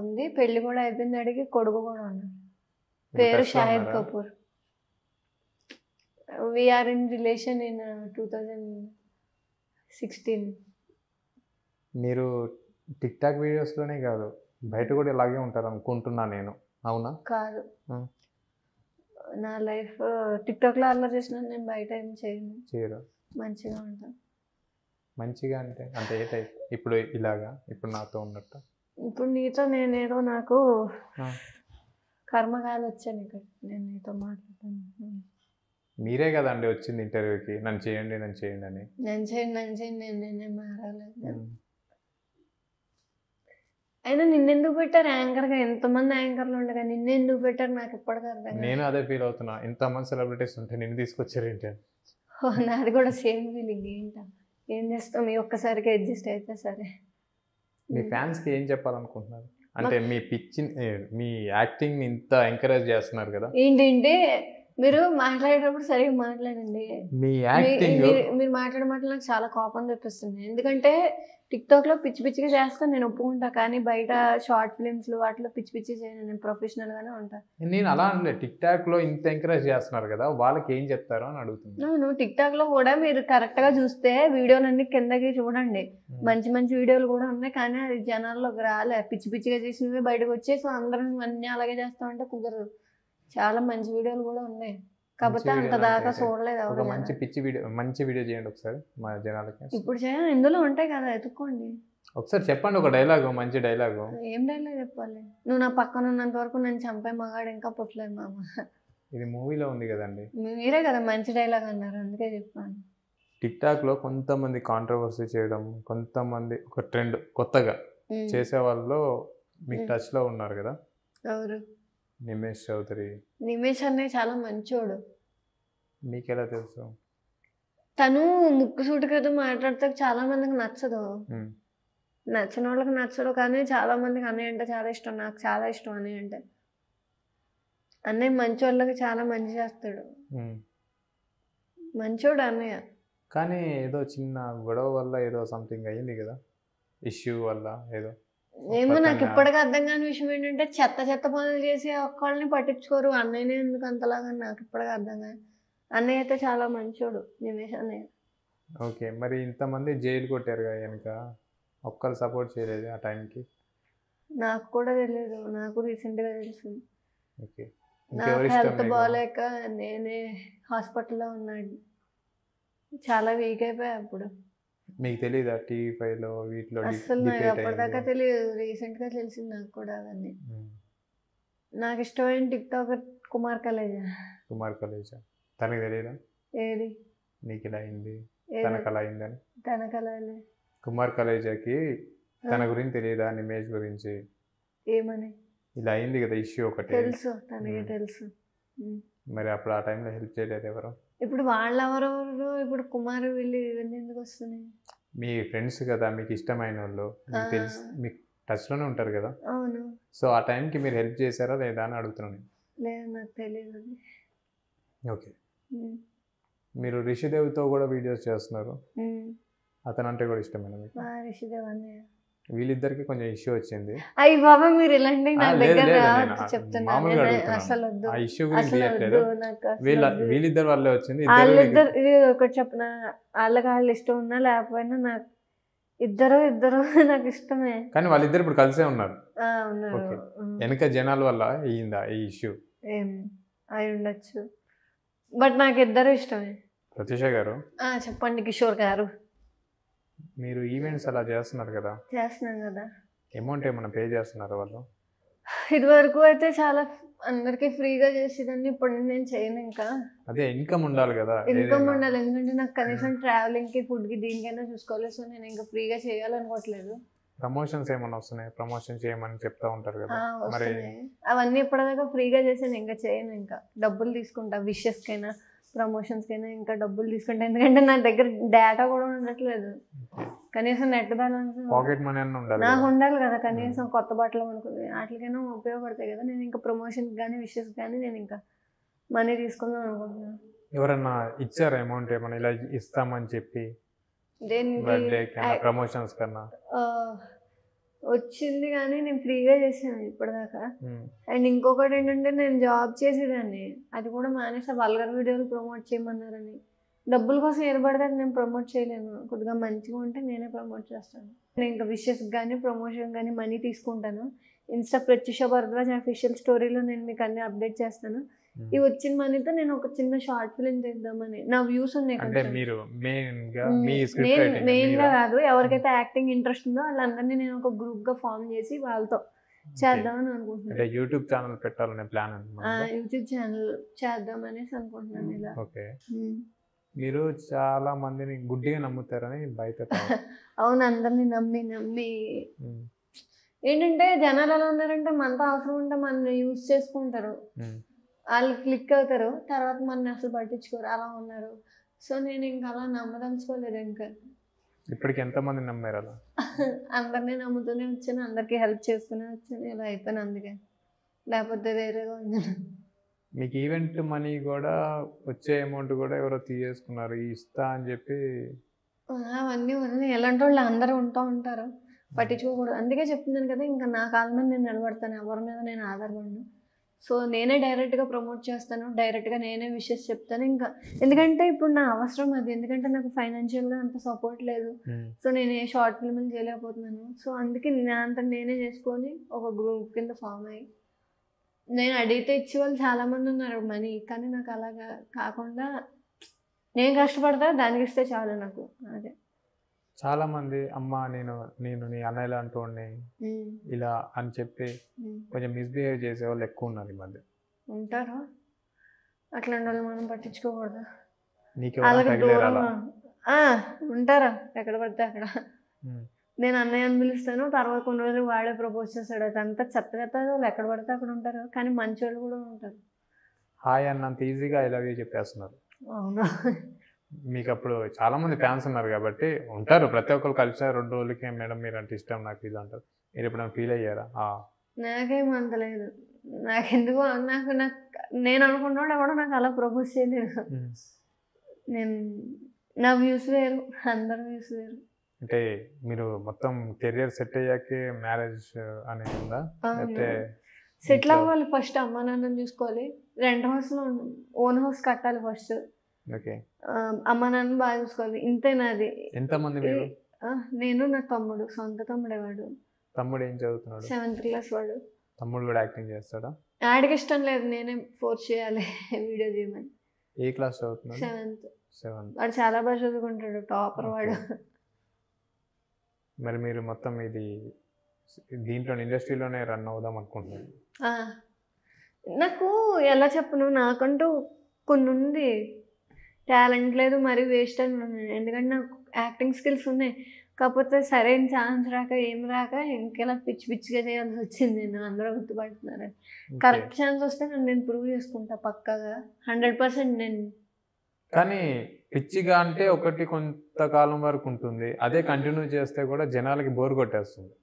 ఉంది, పెళ్లి కూడా అయిపోయింది, అడిగి కొడుకు కూడా ఉన్నాడు. పేరు Shahid Kapoor. We are in relation in 2016. మీరు టిక్ టాక్ వీడియోస్లోనే కాదు బయట కూడా ఇలాగే ఉంటారు అనుకుంటున్నా నేను, అవునా? కాదు, నా లైఫ్ టిక్టాక్లో అలా చేసిన నేను బయట ఏం చేయరు, మంచిగా ఉంటాను. మంచిగా అంటే అంటే ఏ టైప్? ఇప్పుడు ఇలాగా ఇప్పుడు నాతో ఉన్నట్టు? ఇప్పుడు నీతో నేనేదో నాకు కర్మకాయలు వచ్చాను ఇక్కడ, నేను నీతో మాట్లాడతాను. మీరే కదండి వచ్చింది ఇంటర్వ్యూకి నన్ను చేయండి అని. నేను నేనే మారలేదు. అయినా నిన్నెందుకు పెట్టారు యాంకర్గా? ఎంతమంది యాంకర్లు ఉండగా నిన్నెందుకు పెట్టారు నాకు ఇప్పటికీ అర్థం కాదు. నేను అదే ఫీల్ అవుతున్నా, ఇంతమంది సెలబ్రిటీస్ ఉంటే నిన్ను తీసుకొచ్చారు ఏంటి? నాది కూడా సేమ్ ఫీలింగ్. ఏంటా ఏం చేస్తాం, మీ ఒక్కసారికి అడ్జస్ట్ అయితే సరే. మీ ఫ్యాన్స్కి ఏం చెప్పాలనుకుంటున్నారు? అంటే మీ మీ యాక్టింగ్ ఇంత ఎంకరేజ్ చేస్తున్నారు కదా. ఏంటంటే మీరు మాట్లాడేటప్పుడు సరిగ్గా మాట్లాడండి. మీ యాక్టింగ్ మీరు మాట్లాడే మాటలు నాకు చాలా కోపం తెప్పిస్తుంది. ఎందుకంటే టిక్టాక్లో పిచ్చి పిచ్చిగా చేస్తాను, నేను ఒప్పుకుంటా. కానీ బయట షార్ట్ ఫిలిమ్స్లో వాటిలో పిచ్చి పిచ్చి చేయను, నేను ప్రొఫెషనల్గానే ఉంటాను. నేను అలా అంటే టిక్టాక్లో ఇంత ఎంకరేజ్ చేస్తున్నారు కదా, వాళ్ళకి ఏం చెప్తారో అని అడుగుతున్నాను. అవును, టిక్టాక్లో కూడా మీరు కరెక్ట్గా చూస్తే వీడియోలన్నీ కిందకి చూడండి, మంచి మంచి వీడియోలు కూడా ఉన్నాయి. కానీ అది జనాల్లోకి రాలే, పిచ్చి పిచ్చిగా చేసినవి బయటకు వచ్చేసి అందరం అన్నీ అలాగే చేస్తామంటే కుదరదు. చాలా మంచి వీడియోలు కూడా ఉన్నాయి, కాకపోతే అంత దాకా చూడలేదు. ఒక మంచి వీడియో చేయండి ఒకసారి మా జనాలకి. ఇప్పుడు చేయాలి, ఇందులో ఉంటాయి కదా, ఎత్తుక్కోండి. ఒకసారి చెప్పండి ఒక డైలాగు, మంచి డైలాగు. ఏం డైలాగ్ చెప్పాలి? నువ్వు నా పక్కన ఉన్నంత వరకు నేను చంపే మగాడు ఇంకా పుట్టలేదు మామ. ఇది మూవీలో ఉంది కదండి. మీరే కదా మంచి డైలాగ్ అన్నారు, అందుకే చెప్పాను. టిక్టాక్లో కొంతమంది కాంట్రవర్సీ చేయడం, కొంతమంది ఒక ట్రెండ్ కొత్తగా చేసే వాళ్ళలో మీకు టచ్లో ఉన్నారు కదా. ఎవరు? నిమేష్ చౌదరి. నిమేష్ అనే చాలా మంచోడు. మీకు ఎలా తెలుసు? తను ముక్కు సూటికతో మాట్లాడితే చాలా మందికి నచ్చదు, నచ్చిన వాళ్ళకి నచ్చడు. కానీ చాలా మందికి అన్నయ్య అంటే చాలా ఇష్టం, నాకు చాలా ఇష్టం అన్నయ్య అంటే. అన్నయ్య మంచి వాళ్ళకి చాలా మంచి చేస్తాడు, మంచోడు అన్నయ్య. కానీ ఏదో చిన్న గొడవ వల్ల ఏదో సంథింగ్ అయ్యింది కదా, ఇష్యూ వల్ల ఏదో. ఏమో నాకు ఇప్పటికీ అర్థం కాని విషయం ఏంటంటే చెత్త చెత్త పనులు చేసి ఒక్కళ్ళని పట్టించుకోరు, అన్నయ్యనే ఎందుకు అంతలాగా నాకు ఇప్పటికీ అర్థం కాదు. అన్నయ్య అయితే చాలా మంచోడు, నిమేష్ అన్నయ్య. ఓకే, మరి ఇంతమంది జైలు కొట్టారు కదా వెనక, ఒక్కరు సపోర్ట్ చేయలేదు ఆ టైంకి? నాకు కూడా తెలియదు, నాకు రీసెంట్గా తెలిసింది. ఓకే, నాకు హెల్త్ బాగాలేక నేనే హాస్పిటల్లో ఉన్నాడు, చాలా వీక్ అయిపోయా అప్పుడు. మీకు తెలీదా టీవీ5లో వీటిలో అసలు నాకు అప్పటిదాకా తెలియదు, రీసెంట్గా తెలిసింది నాకు కూడా అవన్నీ. నాకు ఇష్టమైన టిక్టాకర్ కుమార్ కలేజా. కుమార్ కలేజా, తనకి తెలియదా ఏది నీకు ఇలా అయింది, తనకు అలా అయిందని? తనకు అలా కుమార్ కలేజాకి తన గురించి తెలియదా, నిమేష్ గురించి? ఏమని? ఇలా అయింది కదా ఇష్యూ ఒకటి. తెలుసు, తనకి తెలుసు. మరి అప్పుడు ఆ టైంలో హెల్ప్ చేయలేదు ఎవరు? ఇప్పుడు వాళ్ళెవరెవరు, ఇప్పుడు కుమార్ వీళ్ళు ఇవన్నీ ఎందుకు వస్తున్నాయి? మీ ఫ్రెండ్స్ కదా, మీకు ఇష్టమైన వాళ్ళు, మీకు తెలుసు, మీకు టచ్లోనే ఉంటారు కదా. అవును. సో ఆ టైంకి మీరు హెల్ప్ చేశారా లేదా అని అడుగుతున్నాను. లేదు, నాకు తెలియదు. ఓకే, మీరు రిషిదేవ్తో కూడా వీడియోస్ చేస్తున్నారు, అతను అంటే కూడా ఇష్టమైన మీకు? రిషిదేవ్ అన్నయ్య, వీళ్ళిద్దరికి కొంచెం ఇష్యూ వచ్చింది. అయ్యి బాబా మీరు ఇలాంటి నా దగ్గర చెప్తున్నాను, అసలు వద్దు, ఆ ఇష్యూ గురించి తీయట్లేదు, వీళ్ళిద్దరు వల్లే వచ్చింది. వాళ్ళిద్దరు ఒకటి చెప్పిన, వాళ్ళకి ఇష్టం ఉన్నా లేకపోయినా నాకు ఇద్దరు నాకు ఇష్టమే. కానీ వాళ్ళిద్దరు ఇప్పుడు కలిసే ఉన్నారు. ఉన్నారు. వెనక జనాల వల్ల అయ్యిందా ఈ ఇష్యూ? ఏం అయి ఉండొచ్చు, బట్ నాకు ఇద్దరు ఇష్టమే. ప్రత్యూష గారు చెప్పండి. కిషోర్ గారు, మీరు ఈవెంట్స్ అలా చేస్తున్నారు కదా, చేస్తున్నాం కదా, అమౌంట్ ఏమైనా పే చేస్తున్నారు వాళ్ళు? ఇదివరకు అయితే చాలా అందరికి ఫ్రీగా చేసేదాన్ని, ఇప్పుడు నేను చేయను. ఇంకా అదే ఇన్కమ్ ఉండాలి కదా, ఇన్కమ్ ఉండాలి, ఎందుకంటే నాకు కనీసం ట్రావెలింగ్ కి ఫుడ్ కి దీనికైనా చూసుకోవాలి. సో నేను ఇంకా ఫ్రీగా చేయాలనుకోవట్లేదు. ప్రమోషన్స్ ఏమైనా వస్తున్నాయి, ప్రమోషన్ చేయమని చెప్తా ఉంటారు కదా, మరి అవన్నీ ఇప్పటిదాకా ఫ్రీగా చేసాను, ఇంకా చేయను. ఇంకా డబ్బులు తీసుకుంటా, విషెస్ కైనా ప్రమోషన్స్ కైనా ఇంకా డబ్బులు తీసుకుంటా, ఎందుకంటే నా దగ్గర డేటా కూడా ఉండట్లేదు, కనీసం నెట్ బ్యాలెన్స్, పాకెట్ మనీ అన్న ఉండాలి, నాకు ఉండాలి కదా, కనీసం కొత్త బట్టలు అనుకుంది వాటికైనా ఉపయోగపడతాయి కదా. నేను ఇంకా ప్రమోషన్కి కానీ విషెస్ కానీ నేను ఇంకా మనీ తీసుకుందాం అనుకుంటున్నాను. ఎవరన్నా ఇచ్చారా అమౌంట్ ఏమన్నా ఇలా ఇస్తామని చెప్పి? ప్రమోషన్స్ కన్నా వచ్చింది కానీ నేను ఫ్రీగా చేశాను ఇప్పటిదాకా. అండ్ ఇంకొకటి ఏంటంటే నేను జాబ్ చేసేదాన్ని, అది కూడా మానేసా, వల్గర్ వీడియోలు ప్రమోట్ చేయమన్నారని. డబ్బుల కోసం ఏర్పడితే నేను ప్రమోట్ చేయలేను, కొద్దిగా మంచిగా ఉంటే నేనే ప్రమోట్ చేస్తాను. నేను ఇంకా విషెస్ కానీ ప్రమోషన్ కానీ మనీ తీసుకుంటాను. ఇన్స్టా ప్రత్యూష భరద్వాజ్ అఫీషియల్ స్టోరీలో నేను మీకు అన్ని అప్డేట్ చేస్తాను. ఈ వచ్చిన మనీతో నేను ఒక చిన్న షార్ట్ ఫిల్మ్ చేద్దామని, నా వ్యూస్ ఉన్నాయి. మెయిన్ గా కాదు, ఎవరికైతే యాక్టింగ్ ఇంట్రెస్ట్ ఉందో వాళ్ళందరినీ నేను ఒక గ్రూప్ గా ఫామ్ చేసి వాళ్ళతో చేద్దామని అనుకుంటున్నాను. యూట్యూబ్ ఛానల్ పెట్టాలనే ప్లాన్? యూట్యూబ్ ఛానల్ చేద్దామనేసి అనుకుంటున్నాను ఇలా. ఓకే, మీరు చాలా మందిని గుడ్డిగా నమ్ముతారని బయట. అవును, అందరినీ నమ్మి ఏంటంటే జనాలు ఎలా ఉన్నారంటే మనతో అవసరం ఉంటే మనల్ని యూజ్ చేసుకుంటారు, వాళ్ళు క్లిక్ అవుతారు, తర్వాత మన అసలు పట్టించుకోరు, అలా ఉన్నారు. సో నేను ఇంకా అలా నమ్మదలుచుకోలేదు. ఇంకా ఇప్పటికి ఎంతమంది నమ్మారు అలా? అందరినీ నమ్ముతూనే వచ్చాను, అందరికీ హెల్ప్ చేసుకునే వచ్చాను, ఇలా అయిపోయాను. అందుకే, లేకపోతే వేరేగా ఉంది. మీకు ఈవెంట్ మనీ కూడా వచ్చే అమౌంట్ కూడా ఎవరో తీసేసుకున్నారు ఇస్తా అని చెప్పి. అవన్నీ ఉన్నాయి, ఎలాంటి వాళ్ళు అందరూ ఉంటారు, పట్టించుకోకూడదు. అందుకే చెప్తున్నాను కదా, ఇంకా నా కాళ్ళ మీద నేను నిలబడతాను, ఎవరి మీద నేను ఆధారపడను. సో నేనే డైరెక్ట్గా ప్రమోట్ చేస్తాను, డైరెక్ట్గా నేనే విషెస్ చెప్తాను. ఇంకా ఎందుకంటే ఇప్పుడు నా అవసరం అది, ఎందుకంటే నాకు ఫైనాన్షియల్గా అంత సపోర్ట్ లేదు. సో నేను ఏ షార్ట్ ఫిల్మ్లు చేయలేకపోతున్నాను. సో అందుకే నేనే చేసుకొని ఒక గ్రూప్ కింద ఫామ్ అయ్యి నేను అడిగితే ఇచ్చే వాళ్ళు చాలామంది ఉన్నారు మనీ, కానీ నాకు అలాగా కాకుండా నేను కష్టపడతా, దానికి ఇస్తే చాలు నాకు. అదే చాలామంది అమ్మ నేను నీ అన్నయ్య లాంటి వాడిని ఇలా అని చెప్పి కొంచెం మిస్బిహేవ్ చేసేవాళ్ళు ఎక్కువ ఉన్నారు ఈ మధ్య. ఉంటారు అట్లాంటి వాళ్ళు, మనం పట్టించుకోకూడదు. ఉంటారా ఎక్కడ పడితే అక్కడ. నేను అన్నయ్య అని పిలుస్తాను, తర్వాత కొన్ని రోజులు వాడే ప్రపోజ్ చేస్తాడు, అదంతా చెత్త వాళ్ళు ఎక్కడ పడితే అక్కడ ఉంటారు, కానీ మంచి వాళ్ళు కూడా ఉంటారు. హాయ్ అన్నంత ఈజీగా ఐ లవ్ యూ చెప్పేస్తున్నారు. అవునా? మీకు అప్పుడు చాలా మంది ఫ్యాన్స్ ఉన్నారు కాబట్టి ఉంటారు, ప్రతి ఒక్కరు కలిసి 2 రోజులకి మేడం మీరు అంటే ఇష్టం నాకు ఇది అంటారు. మీరు ఎప్పుడైనా ఫీల్ అయ్యారా? నాకేం అంతలేదు, నాకెందుకు నేను అనుకున్నాడు ఎవడో నాకు అలా ప్రపోజ్ చేయలేదు. నా వ్యూస్ వేరు, అందరి వ్యూస్ వేరు. అంటే మీరు మొత్తం కెరియర్ సెట్ అయ్యాకే మ్యారేజ్ అనేది ఉందా? అయితే సెటిల్ అవ్వాలి ఫస్ట్, అమ్మ నాన్నని చూసుకోవాలి, రెంట్ హౌస్లో ఓన్ హౌస్ కట్టాలి ఫస్ట్, ఓకే అమ్మ నాన్న బాగా చూసుకోవాలి, ఇంతే నాది. ఎంతమంది మీరు? నేను నా తమ్ముడు, సొంత తమ్ముడే వాడు. తమ్ముడు ఏం చదువుతున్నాడు? 7th క్లాస్ వాడు. తమ్ముడు కూడా యాక్టింగ్ చేస్తాడా? ఆడికి ఇష్టం లేదు, నేనే ఫోర్స్ చేయాలి వీడియో చేయమని. ఏ క్లాస్ చదువుతున్నాడు? 7th. వాడు చాలా బాగా చదువుకుంటాడు, టాపర్ వాడు. మరి మీరు మొత్తం ఇది దీంట్లో ఇండస్ట్రీలోనే రన్ అవుదాం అనుకుంటున్నారు? నాకు ఎలా చెప్పను, నాకంటూ కొన్ని ఉంది, టాలెంట్ లేదు మరి వేస్ట్ అని ఉన్నాను. ఎందుకంటే నాకు యాక్టింగ్ స్కిల్స్ ఉన్నాయి, కాకపోతే సరైన ఛాన్స్ రాక ఏం రాక ఇంకెలా పిచ్చి పిచ్చిగా చేయాల్సి వచ్చింది. నేను అందరూ గుర్తుపడుతున్నారు. కరెక్ట్ ఛాన్స్ వస్తే నేను ప్రూవ్ చేసుకుంటా పక్కాగా 100%. నేను కానీ పిచ్చిగా అంటే ఒకటి కొంతకాలం వరకు ఉంటుంది, అదే కంటిన్యూ చేస్తే కూడా జనాలకి బోర్ కొట్టేస్తుంది.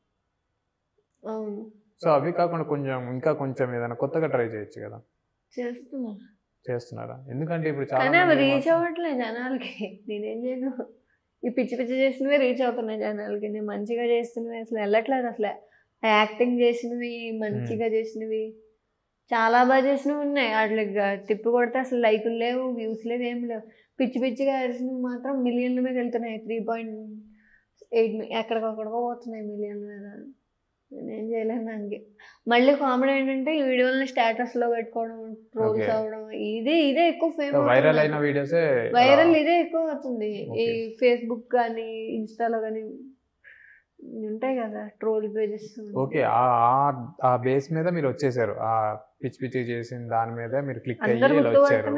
అవును. సో అవి కాకుండా ఇంకా కొంచెం ఏదైనా కొత్తగా ట్రై చేయొచ్చు కదా? చేస్తున్నారా? ఎందుకంటే ఇప్పుడు చాలా రీచ్ అవ్వట్లేదు జనాలకి. నేనేం చేయను, ఈ పిచ్చి పిచ్చి చేసినవి రీచ్ అవుతున్నాయి జనాలకి. నేను మంచిగా చేస్తున్నవి అసలు వెళ్ళట్లేదు. అసలు యాక్టింగ్ చేసినవి, మంచిగా చేసినవి, చాలా బాగా చేసినవి ఉన్నాయి, వాటికి తిప్పి కొడితే అసలు లైకులు లేవు, వ్యూస్ లేవు, ఏం లేవు. పిచ్చి పిచ్చిగా వేసినవి మాత్రం మిలియన్ల మీద వెళ్తున్నాయి. 3.8 ఎక్కడికొక్కడికో పోతున్నాయి మిలియన్ల మీద. నేనేం చేయలేను. దానికి మళ్ళీ కామెడీ ఏంటంటే ఈ వీడియోలని స్టేటస్లో పెట్టుకోవడం, ట్రోల్స్ అవ్వడం, ఇదే ఎక్కువ ఫేమస్. వైరల్ అయిన వీడియోసే ఇదే ఎక్కువ అవుతుంది. ఈ ఫేస్బుక్ కానీ ఇన్స్టాలో కానీ ఉంటాయి కదా ట్రోల్ పేజెస్. ఓకే, ఆ బేస్ మీద మీరు వచ్చేసారు, ఆ పిచ్చి పిచ్చి చేసిన దాని మీద మీరు క్లిక్ అయ్యి వచ్చారు,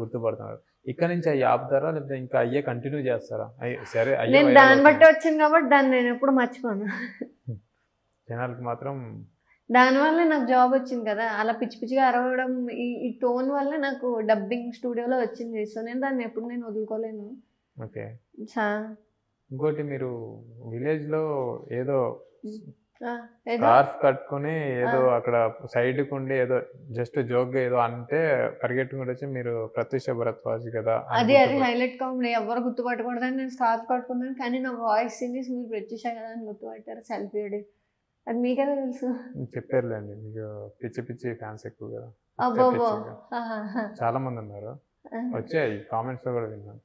గుర్తుపడుతున్నారు. ఇక్కడ నుంచి అయ్యి ఆపుతారా లేకపోతే ఇంకా అయ్యే కంటిన్యూ చేస్తారా? సరే, నేను దాన్ని బట్టి వచ్చింది కాబట్టి దాన్ని నేను ఎప్పుడు మర్చిపోను. జనాలకి మాత్రం దానివల్ల నాకు జాబ్ వచ్చింది కదా, అలా పిచ్చి పిచ్చిగా అరవడం, ఈ టోన్ వల్ల నాకు డబ్బింగ్ స్టూడియోలో వచ్చింది. సో నేను దాన్ని ఎప్పుడు నేను వదులుకోలేను. ఓకే. ఇంకోటి మీరు విలేజ్ లో ఏదో స్కార్ఫ్ కట్టుకుని ఏదో అక్కడ సైడ్ కుండి ఏదో జస్ట్ జోక్ గా ఏదో అంటే పరిగెట్టుకుంటూ వచ్చి మీరు ప్రత్యూష భరద్వాజ్ కదా, అది హైలైట్ కామెడీ. ఎవరు గుర్తుపట్టకూడదని నేను స్కార్ఫ్ కట్టుకున్నాను, కానీ నా వాయిస్ విని మీరు ప్రత్యూష కదా అని గుర్తుపట్టారు. సెల్ఫీ అడి అది మీకెలా తెలుసు? చెప్పారులేండి, మీకు పిచ్చి పిచ్చి ఫ్యాన్స్ ఎక్కువ కదా, చాలా మంది ఉన్నారు, వచ్చాయి కామెంట్స్ లో కూడా విన్నాను.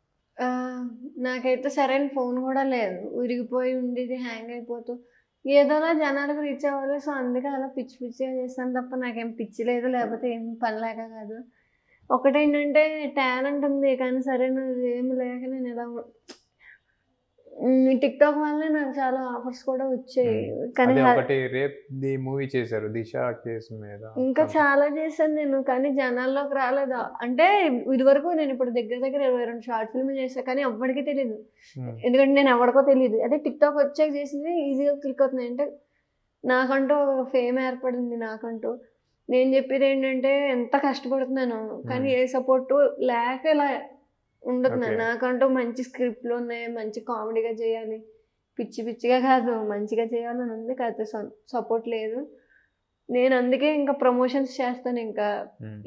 నాకైతే సరైన ఫోన్ కూడా లేదు, ఉరిగిపోయి ఉండేది, హ్యాంగ్ అయిపోతూ ఏదోలా జనాలకు రీచ్ అవ్వాలి. సో అందుకే అలా పిచ్చి పిచ్చిగా చేస్తాను తప్ప నాకేం పిచ్చి లేదు, లేకపోతే ఏం పని లేక కాదు. ఒకటేంటంటే టాలెంట్ ఉంది కానీ సరైన ఏమి లేక నేను ఇలా టిక్టాక్ వల్లనే నాకు చాలా ఆఫర్స్ కూడా వచ్చాయి. కానీ రేప్ ది మూవీ చేశారు దిశ కేసు మీద, ఇంకా చాలా చేశాను నేను, కానీ జనాల్లోకి రాలేదు. అంటే ఇది వరకు నేను ఇప్పుడు దగ్గర 22 షార్ట్ ఫిల్మ్ చేశాను, కానీ ఎవరికీ తెలియదు. ఎందుకంటే నేను ఎవరికో తెలియదు. అదే టిక్టాక్ వచ్చాక చేసింది ఈజీగా క్లిక్ అవుతుంది. అంటే నాకంటూ ఫేమ్ ఏర్పడింది. నాకంటూ నేను చెప్పేది ఏంటంటే ఎంత కష్టపడుతున్నాను, కానీ ఏ సపోర్టు లేక ఇలా ఉండదు. నాకంటూ మంచి స్క్రిప్ట్లు ఉన్నాయి, మంచి కామెడీగా చేయాలి, పిచ్చి పిచ్చిగా కాదు మంచిగా చేయాలని ఉంది, కాకపోతే సపోర్ట్ లేదు. నేను అందుకే ఇంకా ప్రమోషన్స్ చేస్తాను. ఇంకా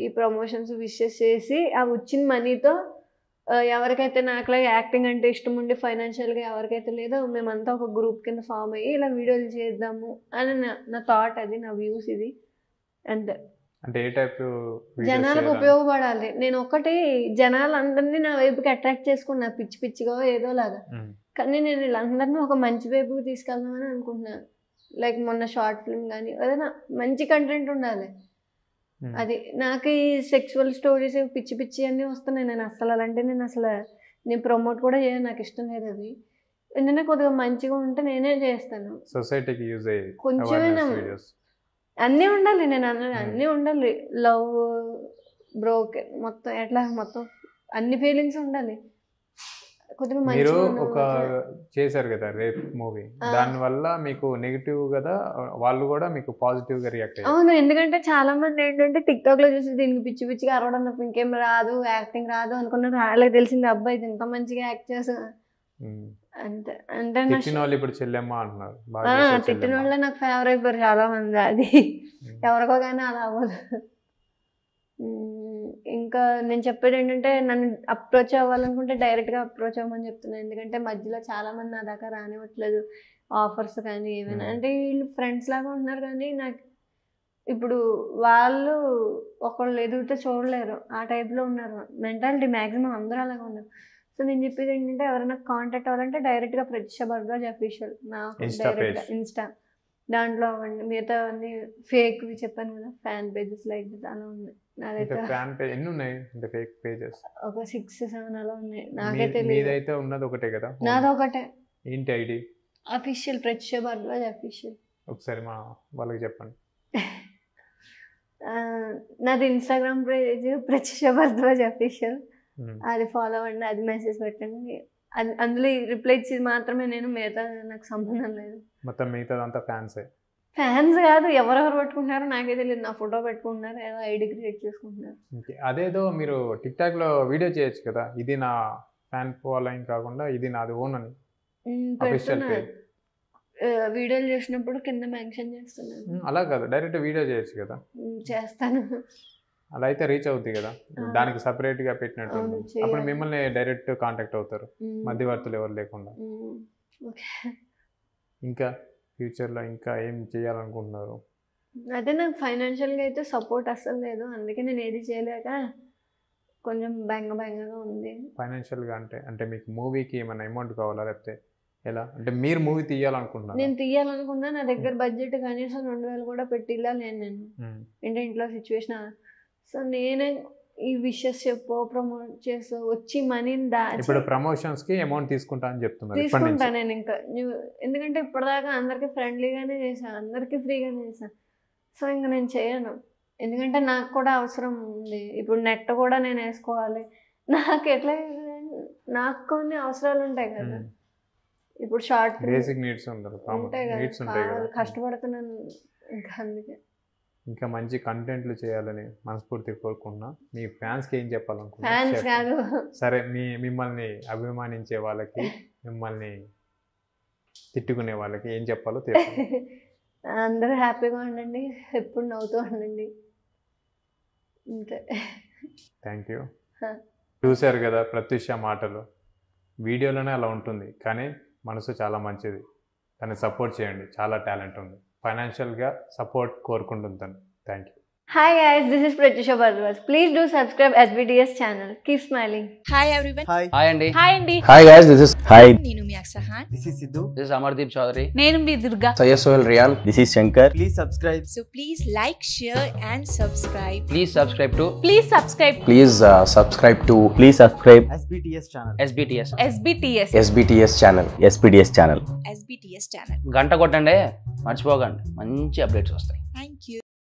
ఈ ప్రమోషన్స్ విషెస్ చేసి ఆ వచ్చిన మనీతో ఎవరికైతే నాకులా యాక్టింగ్ అంటే ఇష్టం ఉండి ఫైనాన్షియల్గా ఎవరికైతే లేదో మేమంతా ఒక గ్రూప్ కింద ఫామ్ అయ్యి ఇలా వీడియోలు చేద్దాము అని నా థాట్. అది నా వ్యూస్. ఇది అంతే. అంటే ఏ టైప్ జనాలకు ఉపయోగపడాలి. నేను ఒకటి జనాలందరినీ నా వైపుకి అట్రాక్ట్ చేసుకున్నా, పిచ్చి పిచ్చిగా ఏదోలాగా. కానీ నేను వీళ్ళందరినీ ఒక మంచి వైపుకి తీసుకెళ్దామని అనుకుంటున్నాను. లైక్ మొన్న షార్ట్ ఫిల్మ్ కానీ ఏదైనా మంచి కంటెంట్ ఉండాలి. అది నాకు ఈ సెక్సువల్ స్టోరీస్ పిచ్చి పిచ్చి అన్నీ వస్తున్నాయి. నేను అసలు అలాంటి నేను ప్రమోట్ కూడా చేయను, నాకు ఇష్టం లేదు అది. ఎందుకంటే కొద్దిగా మంచిగా ఉంటే నేనే చేస్తాను. సొసైటీకి యూజ్ అయ్యే కొంచెమైనా అన్నీ ఉండాలి. నేను అన్నీ ఉండాలి, లవ్, బ్రోకెన్, మొత్తం ఎట్లా మొత్తం అన్ని ఫీలింగ్స్ ఉండాలి. కొద్దిగా మీరు ఒక చేశారు కదా రేప్ మూవీ, దాని వల్ల మీకు నెగిటివ్ కదా, వాళ్ళు కూడా మీకు పాజిటివ్ గా రియాక్ట్ అయ్యారు. అవును, ఎందుకంటే చాలా మంది ఏంటంటే టిక్టాక్ లో చూసి దీనికి పిచ్చి పిచ్చిగా అరవడం తప్ప ఇంకేం రాదు, యాక్టింగ్ రాదు అనుకున్నారు. వాళ్ళకి తెలిసింది అబ్బాయి ఇంత మంచిగా యాక్ట్ చేస్తా అంతే. అంటే తిట్టిన వాళ్ళు ఇప్పుడు చెల్లెమ్మ అంటున్నారు. తిట్టిన వాళ్ళే నాకు ఫేవర్ అయిపోయారు చాలా మంది. అది ఎవరికో కానీ అలా అవ్వదు. ఇంకా నేను చెప్పేది ఏంటంటే నన్ను అప్రోచ్ అవ్వాలనుకుంటే డైరెక్ట్గా అప్రోచ్ అవ్వమని చెప్తున్నాను. ఎందుకంటే మధ్యలో చాలా మంది నా దాకా రానివ్వట్లేదు ఆఫర్స్ కానీ ఏమైనా. అంటే వీళ్ళు ఫ్రెండ్స్ లాగా ఉంటున్నారు కానీ నాకు ఇప్పుడు వాళ్ళు ఒకళ్ళు ఎదుగుతే చూడలేరు ఆ టైప్లో ఉన్నారు. మెంటాలిటీ మ్యాక్సిమం అందరూ అలాగే ఉన్నారు. సో నేను చెప్పేది ఏంటంటే ఎవరైనా కాంటాక్ట్ అవ్వాలంటే డైరెక్ట్గా ప్రత్యూష భరద్వాజ్ అఫీషియల్ నాకు డైరెక్ట్గా ఇన్స్టా దాంట్లో అవ్వండి. మిగతా అన్ని ఫేక్వి చెప్పాను కదా, ఫ్యాన్ పేజెస్ లైక్ అలా ఉన్నాయి. నాదైతే ఫ్యాన్ పేజ్ ఎన్ని ఉన్నాయి అంటే ఫేక్ పేజెస్? ఒక 6-7 అలా ఉన్నాయి. నాకే తెలియదు. మీదైతే ఉన్నది ఒకటే కదా? నాది ఒకటే. ఏంటి ID? Official Pratyusha Bharadwaj official. ఒకసారి మా వాళ్ళకి చెప్పండి. నాది Instagram page Pratyusha Bharadwaj official. అది ఫాలో అవ్వండి, అది మెసేజ్ పెట్టండి. అది అందులో రిప్లై ఇచ్చేది మాత్రమే నేను, మిగతా నాకు సంబంధం లేదు. మొత్తం మిగతాదంతా ఫ్యాన్సే? ఫ్యాన్స్ కాదు, ఎవరెవరు పెట్టుకుంటున్నారో నాకే తెలియదు. నా ఫోటో పెట్టుకుంటున్నారు, ఏదో ఐడి క్రియేట్ చేసుకుంటున్నారు. అదేదో మీరు టిక్ టాక్ లో వీడియో చేయొచ్చు కదా, ఇది నా ఫ్యాన్ ఫాలోయింగ్ కాకుండా ఇది నాది ఓన్ అని. వీడియోలు చేసినప్పుడు కింద మెన్షన్ చేస్తున్నాను. అలా కాదు, డైరెక్ట్ వీడియో చేయొచ్చు కదా. చేస్తాను. అలా అయితే రీచ్ అవుతుంది కదా, దానికి సపరేట్ గా పెట్టినట్టు. అప్పుడు మిమ్మల్ని డైరెక్ట్ కాంటాక్ట్ అవుతారు, మధ్యవర్తులు ఎవరు లేకుండా. ఇంకా ఫ్యూచర్ లో ఇంకా ఏం చేయాలనుకుంటున్నారు? అదే నాకు ఫైనాన్షియల్గా అయితే సపోర్ట్ అస్సలు లేదు, అందుకే నేను ఏది చేయలేక కొంచెం బెంగగా ఉంది. ఫైనాన్షియల్గా అంటే మీకు మూవీకి ఏమైనా అమౌంట్ కావాలా, లేకపోతే ఎలా? అంటే మీరు మూవీ తీయాలనుకుంటున్నారు? నేను తీయాలనుకున్నా, నా దగ్గర బడ్జెట్ కనీసం 2000 కూడా పెట్టిలా లేను నేను. అంటే ఇంట్లో సిచ్యువేషన్. సో నేనే ఈ విషెస్ చెప్పు, ప్రమోట్ చేస్తూ వచ్చి మనీని ఇప్పుడు ప్రమోషన్స్ కి అమౌంట్ తీసుకుంటా అని చెప్తున్నారు. తీసుకుంటా నేను ఇంకా, ఎందుకంటే ఇప్పటిదాకా అందరికి ఫ్రెండ్లీగానే చేశాను, అందరికీ ఫ్రీగానే చేశాను. సో ఇంకా నేను చేయను, ఎందుకంటే నాకు కూడా అవసరం ఉంది. ఇప్పుడు నెట్ కూడా నేను వేసుకోవాలి, నాకు ఎట్లా నాకు కొన్ని అవసరాలు ఉంటాయి కదా. ఇప్పుడు షార్ట్ బేసిక్ నీడ్స్ ఉంటాయి కదా, కష్టపడుతున్నాను ఇంకా. అందుకే ఇంకా మంచి కంటెంట్లు చేయాలని మనస్ఫూర్తిగా కోరుకుంటున్నా. మీ ఫ్యాన్స్కి ఏం చెప్పాలనుకుంటున్నా? ఫ్యాన్స్ కాదు, సరే మిమ్మల్ని అభిమానించే వాళ్ళకి, మిమ్మల్ని తిట్టుకునే వాళ్ళకి ఏం చెప్పాలో తెలుసు. అందరూ హ్యాపీగా ఉండండి, ఎప్పుడు నవ్వుతూ ఉండండి, అంతే. Thank you. చూశారు కదా ప్రత్యూష మాటలు, వీడియోలోనే అలా ఉంటుంది కానీ మనసు చాలా మంచిది. తను సపోర్ట్ చేయండి, చాలా టాలెంట్ ఉంది. ఫైనాన్షియల్గా సపోర్ట్ కోరుకుంటుంటాను. Thank you. Hi guys, this is Pratyusha Bhardwaj. Please do subscribe SBTS channel. Keep smiling. Hi everyone. Hi Andy. Hi Andy. Hi guys, this is Hi. Nenu mi Aksahan. This is Sidhu. This is Amardeep Chaudhary. Nenu mi Durga. Sayed Sohail Riyan. This is Shankar. Please subscribe. So please like, share and subscribe. Please subscribe to. Please subscribe. Please subscribe to. Please subscribe. SBTS channel. SBTS. SBTS. SBTS channel. SBTS channel. SBTS channel. గంట కొట్టండి, మర్చిపోకండి, మంచి updates వస్తాయి. Thank you.